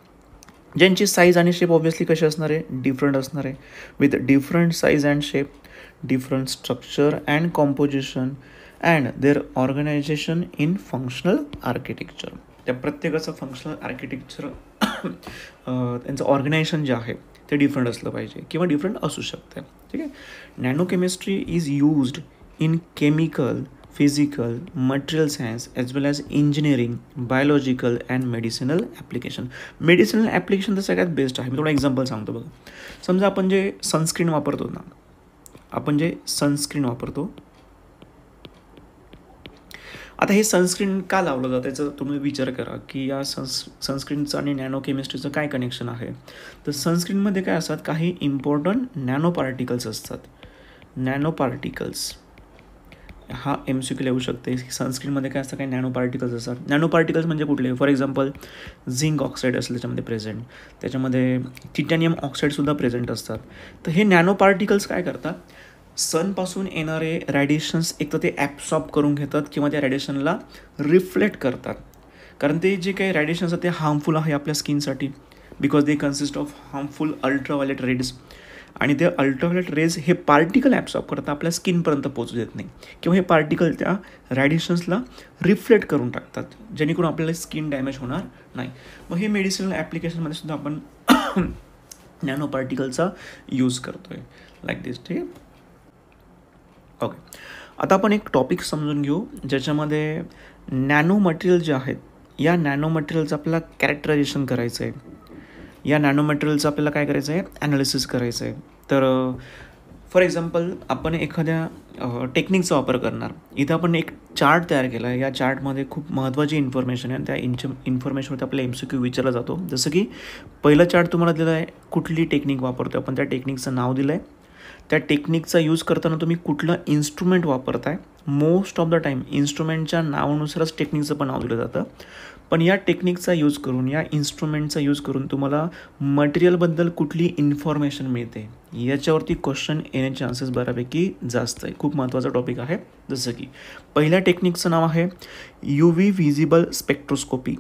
ज्यांची साईज आणि शेप ऑब्व्हियसली कशी असणार आहे, डिफरंट असणार आहे, with different size and shape, different structure and composition and their organisation in functional architecture. त्या प्रत्येकाचं फंक्शनल आर्किटेक्चर त्यांचं ऑर्गनायझेशन जे आहे ते डिफरंट असलं पाहिजे किंवा डिफरंट असू शकते. ठीक आहे. Nano chemistry is used in chemical, physical, material science as well as engineering, biological and medicinal application. Medicinal application तर सगळ्यात बेस्ट आहे. मी थोडं एक्झाम्पल सांगतो बघा. समजा आपण जे सनस्क्रीन वापरतो ना, आता हे सनस्क्रीन का लावलं जातं याचा तुम्ही विचार करा की या सनस्क्रीनचं आणि नॅनो केमिस्ट्रीचं काय कनेक्शन आहे. तर सनस्क्रीनमध्ये काय असतात, काही इम्पॉर्टंट नॅनो पार्टिकल्स असतात. नॅनो पार्टिकल्स हा MCQ येऊ शकते. सनस्क्रीनमध्ये काय असतं, काही नॅनो पार्टिकल्स असतात. नॅनो पार्टिकल्स म्हणजे कुठले, फॉर एक्झाम्पल झिंक ऑक्साईड असेल त्याच्यामध्ये प्रेझेंट, त्याच्यामध्ये टिटॅनियम ऑक्साईडसुद्धा प्रेझेंट असतात. तर हे नॅनो पार्टिकल्स काय करतात, सनपासून येणारे रॅडिएशन्स एक तर ते ॲब्सॉर्ब करून घेतात किंवा त्या रॅडिएशनला रिफ्लेक्ट करतात. कारण ते जे काही रॅडिएशन असतात ते हार्मफुल आहे आपल्या स्किनसाठी, because they consist of harmful ultraviolet rays. आणि ते अल्ट्राव्हायलेट रेज हे पार्टिकल ॲब्सॉर्ब करतात, आपल्या स्किनपर्यंत पोहोचू देत नाही, किंवा हे पार्टिकल त्या रॅडिएशन्सला रिफ्लेक्ट करून टाकतात, जेणेकरून आपल्याला स्किन डॅमेज होणार नाही. मग हे मेडिसिनल ॲप्लिकेशनमध्ये सुद्धा आपण नॅनो पार्टिकलचा यूज करतो आहे, लाईक दिस. ठीक आहे. ओके. आता आपण एक टॉपिक समजून घेऊ ज्याच्यामध्ये नॅनो मटेरियल जे आहेत, या नॅनो मटेरियलचं आपल्याला कॅरेक्टरायझेशन करायचं आहे, या नॅनो मटेरियलचं आपल्याला काय करायचं आहे, ॲनालिसिस करायचं आहे. तर फॉर एक्झाम्पल आपण एखाद्या टेक्निकचा वापर करणार. इथं आपण एक चार्ट तयार केला आहे. या चार्टमध्ये खूप महत्त्वाची इन्फॉर्मेशन आहे. त्या इन्फॉर्मेशनवरती आपल्याला MCQ विचारला जातो. जसं की पहिलं चार्ट तुम्हाला दिलं आहे, कुठली टेक्निक वापरतो आपण, त्या टेक्निकचं नाव दिलं आहे, त्या टेक्निकचा यूज करताना तुम्ही कुठलं इन्स्ट्रुमेंट वापरताय. मोस्ट ऑफ द टाईम इन्स्ट्रुमेंटच्या नावानुसारच टेक्निकचं पण नाव दिलं जातं. पण या टेक्निकचा यूज करून, या इन्स्ट्रुमेंटचा यूज करून तुम्हाला मटेरियलबद्दल कुठली इन्फॉर्मेशन मिळते याच्यावरती क्वेश्चन येण्याचे चान्सेस बऱ्यापैकी जास्त आहे. खूप महत्त्वाचा टॉपिक आहे. जसं की पहिल्या टेक्निकचं नाव आहे UV व्हिजिबल स्पेक्ट्रोस्कोपी.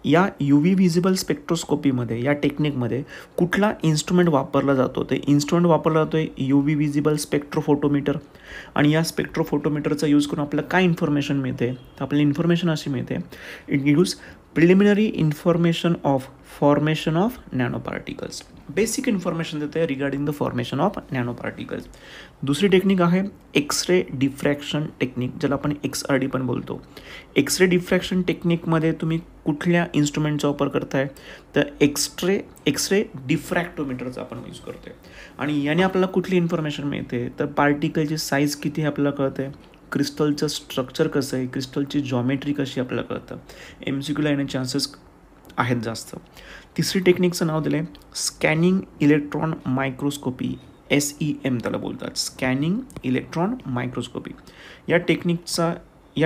या UV व्हिजिबल स्पेक्ट्रोस्कोपीमध्ये, या टेक्निकमध्ये कुठला इन्स्ट्रुमेंट वापरला जातो, ते इन्स्ट्रुमेंट वापरला जातो आहे UV व्हिजिबल स्पेक्ट्रोफोटोमीटर. आणि या स्पेक्ट्रोफोटोमीटरचा यूज करून आपल्याला काय इन्फॉर्मेशन मिळते, तर आपल्याला इन्फॉर्मेशन अशी मिळते, it gives preliminary information of formation of nano particles. Basic information देते regarding the formation of nano particles. दुसरी टेक्निक आहे एक्सरे डिफ्रॅक्शन टेक्निक, ज्याला आपण XRD पण बोलतो. एक्सरे डिफ्रॅक्शन टेक्निकमध्ये तुम्ही कुठल्या इन्स्ट्रुमेंटचा वापर करताय, तर एक्सरे डिफ्रॅक्टोमीटरचा आपण यूज करतोय. आणि याने आपल्याला कुठली इन्फॉर्मेशन मिळते, तर पार्टिकलची साईज किती हे आपल्याला कळते, क्रिस्टलचं स्ट्रक्चर कसं आहे, क्रिस्टलची जॉमेट्री कशी आपल्याला कळतं. MCQला येण्याचे चान्सेस आहेत जास्त. तिसरी टेक्निकचं नाव दिलं आहे स्कॅनिंग इलेक्ट्रॉन मायक्रोस्कोपी, SEM त्याला बोलतात, स्कॅनिंग इलेक्ट्रॉन मायक्रोस्कोपी. या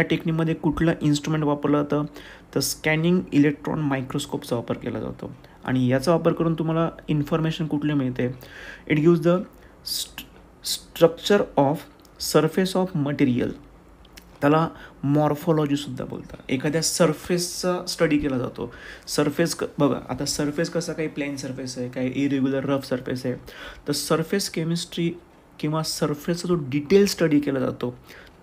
टेक्निकमध्ये कुठलं इन्स्ट्रुमेंट वापरलं जातं, तर स्कॅनिंग इलेक्ट्रॉन मायक्रोस्कोपचा वापर केला जातो. आणि याचा वापर करून तुम्हाला इन्फॉर्मेशन कुठली मिळते, it gives the structure of surface of material. त्याला मॉर्फोलॉजीसुद्धा बोलतात. एखाद्या सरफेसचा स्टडी केला जातो. सरफेस बघा, आता सरफेस कसा, काही प्लेन सरफेस आहे, काही इरेग्युलर रफ सरफेस आहे. तर सरफेस केमिस्ट्री किंवा सरफेसचा जो डिटेल स्टडी केला जातो,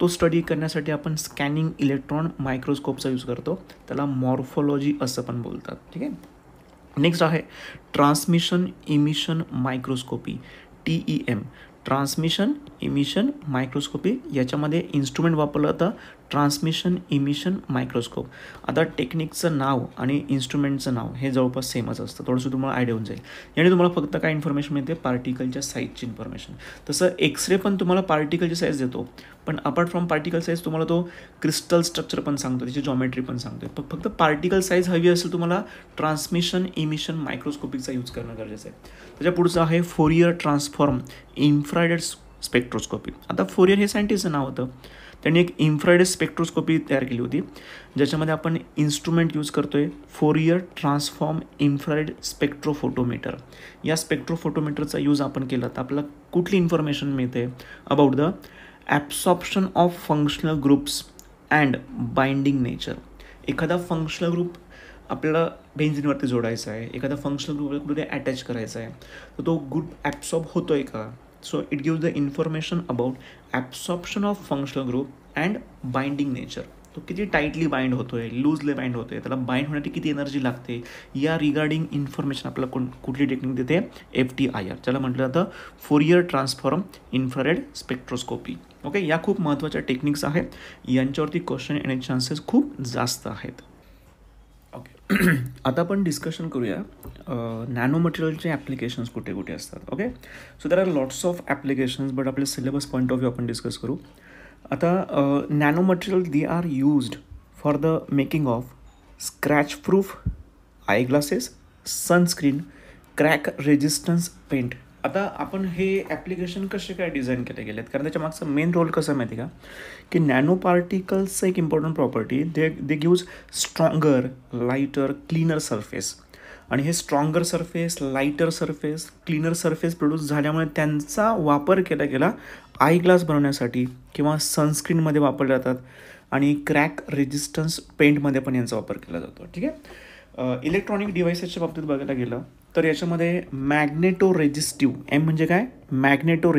तो स्टडी करण्यासाठी आपण स्कॅनिंग इलेक्ट्रॉन मायक्रोस्कोपचा यूज करतो. त्याला मॉर्फोलॉजी असं पण बोलतात. ठीक आहे. नेक्स्ट आहे transmission emission microscopy, TEM, transmission emission microscopy. याच्यामध्ये इन्स्ट्रुमेंट वापरलं जातं ट्रान्समिशन इमिशन मायक्रोस्कोप. आता टेक्निकचं नाव आणि इन्स्ट्रुमेंटचं नाव हे जवळपास सेमच असतं. थोडंसं तुम्हाला आयडिया होऊन जाईल. याने तुम्हाला फक्त काय इन्फॉर्मेशन मिळते, पार्टिकलच्या साईजची इन्फॉर्मेशन. तसं एक्सरे पण तुम्हाला पार्टिकलची साईज देतो, पण अपार्ट फ्रॉम पार्टिकल साईज तुम्हाला तो क्रिस्टल स्ट्रक्चर पण सांगतो, त्याची जॉमेट्री पण सांगतो. फक्त पार्टिकल साईज हवी असेल तुम्हाला ट्रान्समिशन इमिशन मायक्रोस्कोपीचा यूज करणं गरजेचं आहे. त्याच्या पुढचं आहे फोरियर ट्रान्सफॉर्म इन्फ्रारेड स्पेक्ट्रोस्कोपी. आता फोरियर हे सायंटिस्टचं नाव होतं. त्यांनी एक इन्फ्रारेड स्पेक्ट्रोस्कोपी तयार केली होती, ज्याच्यामध्ये आपण इन्स्ट्रुमेंट यूज करतो आहे फोरियर ट्रान्सफॉर्म इन्फ्रारेड स्पेक्ट्रोफोटोमीटर. या स्पेक्ट्रोफोटोमीटरचा यूज आपण केला तर आपल्याला कुठली इन्फॉर्मेशन मिळते about the absorption of functional groups and binding nature. एखादा फंक्शनल ग्रुप आपल्याला बेन्झिनवरती जोडायचा आहे, एखादा फंक्शनल ग्रुप कुठे अटॅच करायचा आहे, तर तो ग्रुप ॲब्सॉर्ब होतो आहे का. So it gives the information about absorption of functional group and binding nature. तो किती टाईटली बाइंड होतो आहे, लूजली बाइंड होतो आहे, त्याला बाइंड होण्यासाठी किती एनर्जी लागते, या रिगार्डिंग इन्फॉर्मेशन आपल्याला कुठली टेक्निक देते, FTIR, ज्याला म्हटलं जातं Fourier transform infrared spectroscopy. Okay, या खूप महत्त्वाच्या टेक्निक्स आहेत, यांच्यावरती क्वेश्चन येण्याचे चान्सेस खूप जास्त आहेत. ओके, आता आपण डिस्कशन करूया नॅनो मटेरियलचे ॲप्लिकेशन्स कुठे कुठे असतात. Okay, so there are lots of applications, but आपल्या सिलेबस पॉईंट ऑफ व्ह्यू आपण डिस्कस करू. आता nano material they are used for the making of scratch proof eye glasses, sunscreen, crack resistance paint. आता आपण हे ॲप्लिकेशन कसे काय design केले गेले आहेत, कारण त्याच्या मागचा मेन रोल कसा माहिती का, की नॅनो पार्टिकल्सचं एक important property, they gives stronger, lighter, cleaner surface. आणि हे stronger surface, lighter surface, cleaner surface produce झाल्यामुळे त्यांचा वापर केला गेला आय ग्लास बनवण्यासाठी किंवा सनस्क्रीनमध्ये वापरले जातात, आणि क्रॅक रेजिस्टन्स पेंटमध्ये पण यांचा वापर केला जातो. ठीक आहे. इलेक्ट्रॉनिक डिव्हाइसेसच्या बाबतीत बघायला गेलं तर याच्यामध्ये मॅग्नेटो रेजिस्टिव्ह, एम म्हणजे काय, magneto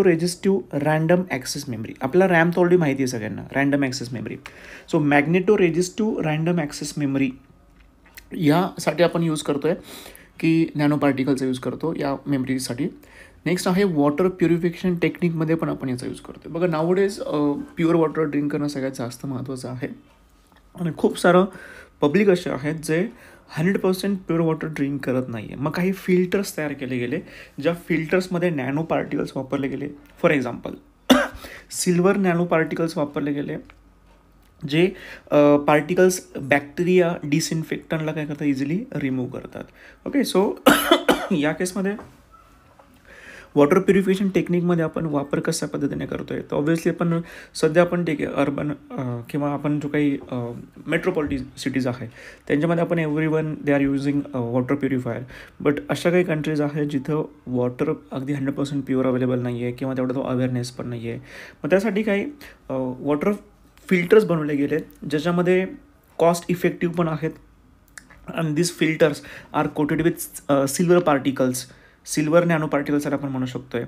resistive random access memory. आपल्याला रॅम तर ऑलरेडी माहिती आहे सगळ्यांना, random access memory. So magneto resistive random access memory यासाठी आपण यूज करतो आहे, की नॅनो पार्टिकलचा यूज करतो या मेमरीसाठी. नेक्स्ट आहे वॉटर प्युरिफिकेशन टेक्निकमध्ये पण आपण याचा यूज करतो. बघा, नावडेज प्युअर वॉटर ड्रिंक करणं सगळ्यात जास्त महत्त्वाचं आहे, आणि खूप सारं पब्लिक असे आहेत जे 100% प्युअर वॉटर ड्रिंक करत नाही आहे. मग काही फिल्टर्स तयार केले गेले, ज्या फिल्टर्समध्ये नॅनो पार्टिकल्स वापरले गेले. For example, silver nano particles वापरले गेले, जे पार्टिकल्स बॅक्टेरिया डिसइन्फेक्टंटला काय करतात, इझिली रिमूव्ह करतात. ओके, सो या केसमध्ये वॉटर प्युरिफिकेशन टेक्निकमध्ये आपण वापर कशा पद्धतीने करतो आहे, तर ऑब्व्हियसली आपण सध्या आपण ठीक आहे अर्बन किंवा आपण जो काही मेट्रोपॉलिटन सिटीज आहे त्यांच्यामध्ये आपण everyone they are using water purifier. But अशा काही कंट्रीज आहेत जिथं वॉटर अगदी 100% प्युअर अवेलेबल नाही आहे किंवा तेवढा तो अवेअरनेस पण नाही आहे. मग त्यासाठी काही वॉटर फिल्टर्स बनवले गेले ज्याच्यामध्ये कॉस्ट इफेक्टिव्ह पण आहेत, and this filters are coated with silver particles, silver nano particles आपण म्हणू शकतो आहे.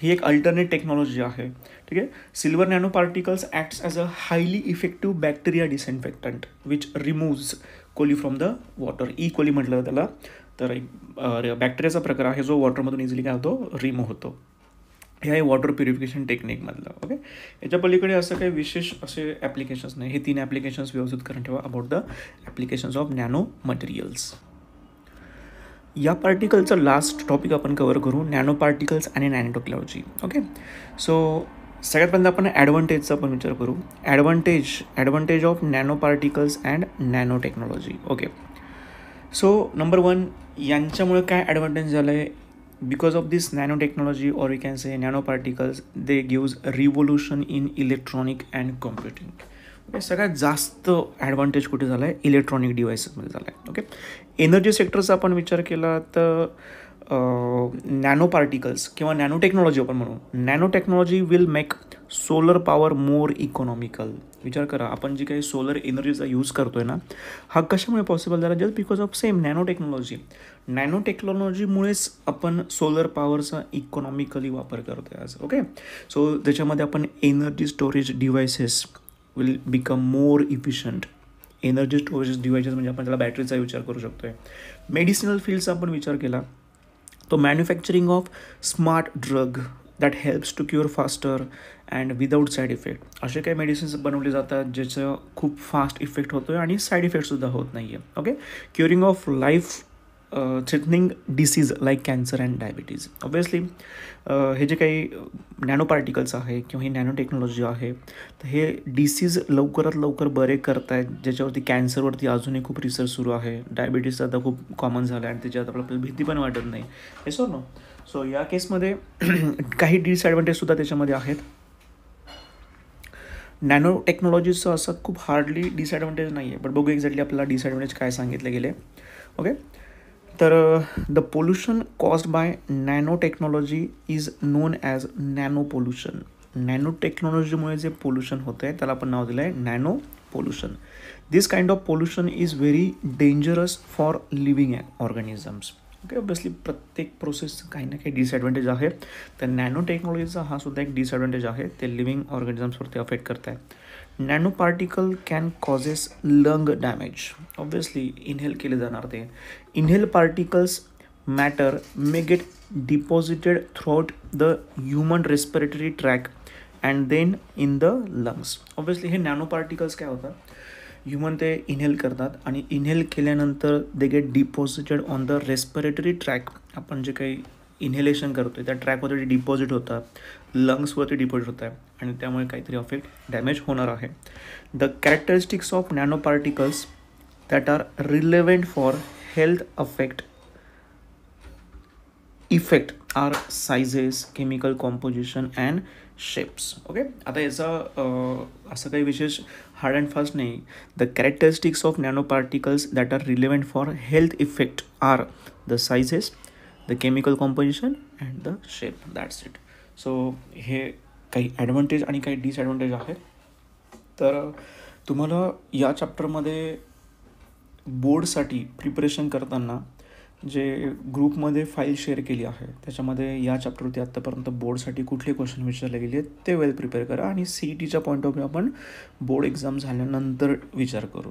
ही एक अल्टरनेट टेक्नॉलॉजी आहे. ठीक आहे. Silver nano particles acts as a highly effective bacteria disinfectant which removes coli from the water. E coli म्हटलं त्याला, तर एक बॅक्टेरियाचा प्रकार आहे जो वॉटरमधून इझिली काय होतो, रिमूव्ह होतो. हे आहे वॉटर प्युरिफिकेशन टेक्निकमधलं. ओके, याच्या पलीकडे असं काही विशेष असे ॲप्लिकेशन्स नाही. हे 3 ॲप्लिकेशन्स व्यवस्थित करून ठेवा about the applications of nano materials. या पार्टिकलचं लास्ट टॉपिक आपण कवर करू, नॅनो पार्टिकल्स आणि नॅनो टेक्नॉलॉजी. ओके, सो सगळ्यात पहिल्यांदा आपण ॲडव्हान्टेजचा पण विचार करू. Advantage of nano particles and nano technology. Okay, so number 1, यांच्यामुळे काय ॲडव्हान्टेज झालं आहे, because of this nano technology or we can say nano particles they gives revolution in electronic and computing. Okay, सगळ्यात जास्त ॲडव्हान्टेज कुठे झाला आहे, electronic डिव्हाइसेसमध्ये झाला आहे. ओके, एनर्जी सेक्टरचा आपण विचार केला तर नॅनो पार्टिकल्स किंवा नॅनो टेक्नॉलॉजी आपण म्हणू, nano technology will make solar power more economical. विचार करा, आपण जी काही सोलर एनर्जीचा यूज करतो आहे ना, हा कशामुळे पॉसिबल झाला, just because of same nano technology. Nano टेक्नॉलॉजीमुळेच आपण सोलर पॉवरचा इकॉनॉमिकली वापर करतो आहे आज. ओके, सो त्याच्यामध्ये आपण energy storage devices will become more efficient. Energy storage devices म्हणजे आपण त्याला बॅटरीचा विचार करू शकतो आहे. मेडिसिनल फील्डचा आपण विचार केला तो manufacturing of smart drug that helps to cure faster and without side effect. असे काही मेडिसिन्स बनवले जातात ज्याचं खूप फास्ट इफेक्ट होतो आहे आणि साईड इफेक्टसुद्धा होत नाही आहे. Okay, curing of life threatening disease like cancer and diabetes. Obviously हे जे काही नॅनो पार्टिकल्स आहे किंवा ही नॅनो टेक्नॉलॉजी आहे तर हे डिसीज लवकरात लवकर बरे करत आहेत, ज्याच्यावरती कॅन्सरवरती अजूनही खूप रिसर्च सुरू आहे. डायबिटीज आता खूप कॉमन झालं आहे आणि त्याच्यात आपल्याला भीती पण वाटत नाही. हे सो नो, सो या केसमध्ये काही डिसॲडव्हान्टेजसुद्धा त्याच्यामध्ये आहेत. नॅनो टेक्नॉलॉजीचं असं खूप हार्डली डिसॲडव्हान्टेज नाही आहे, बट बघू एक्झॅक्टली आपल्याला डिसॲडव्हान्टेज काय सांगितले गेले. ओके, तर the pollution caused by nano technology is non as nano pollution. Nano टेक्नॉलॉजीमुळे जे पोल्युशन होतं आहे त्याला आपण नाव दिलं आहे nano pollution. This kind of pollution is very dangerous for living organisms. Okay, obviously प्रत्येक प्रोसेसचं काही ना काही डिसॲडव्हान्टेज आहे. तर नॅनो टेक्नॉलॉजीचा हा सुद्धा एक डिसॲडव्हान्टेज आहे, ते लिव्हिंग ऑर्गॅनिझम्सवरती अफेक्ट करत आहे. Nano particle can causes lung damage. Obviously inhale केले जाणार ते. Inhale particles matter may get deposited throughout the human respiratory tract and then in the lungs. Obviously हे नॅनो पार्टिकल्स काय होतात, ह्युमन ते इनहेल करतात आणि इनहेल केल्यानंतर they get deposited on the respiratory tract. आपण जे काही इनहेलेशन करतो आहे त्या ट्रॅकवरती डिपॉझिट होतात, लंग्सवरती डिपॉझिट होत आहे आणि त्यामुळे काहीतरी अफेक्ट डॅमेज होणार आहे. The characteristics of nano particles that are relevant for health effect are sizes, chemical composition and shapes. Okay, आता याचा असं काही विशेष हार्ड अँड फास्ट नाही. The characteristics of nano particles that are relevant for health effect are the sizes, the chemical composition and the shape. That's it. So हे काही advantage आणि काही डिसॲडव्हान्टेज आहेत. तर तुम्हाला या चॅप्टरमध्ये बोर्डसाठी प्रिपरेशन करताना जे ग्रुपमध्ये फाईल शेअर केली आहे त्याच्यामध्ये या चॅप्टरवरती आत्तापर्यंत बोर्डसाठी कुठले क्वेश्चन विचारले गेले आहेत ते वेल प्रिपेअर करा आणि CETच्या पॉईंट ऑफ व्ह्यू आपण बोर्ड एक्झाम झाल्यानंतर विचार करू.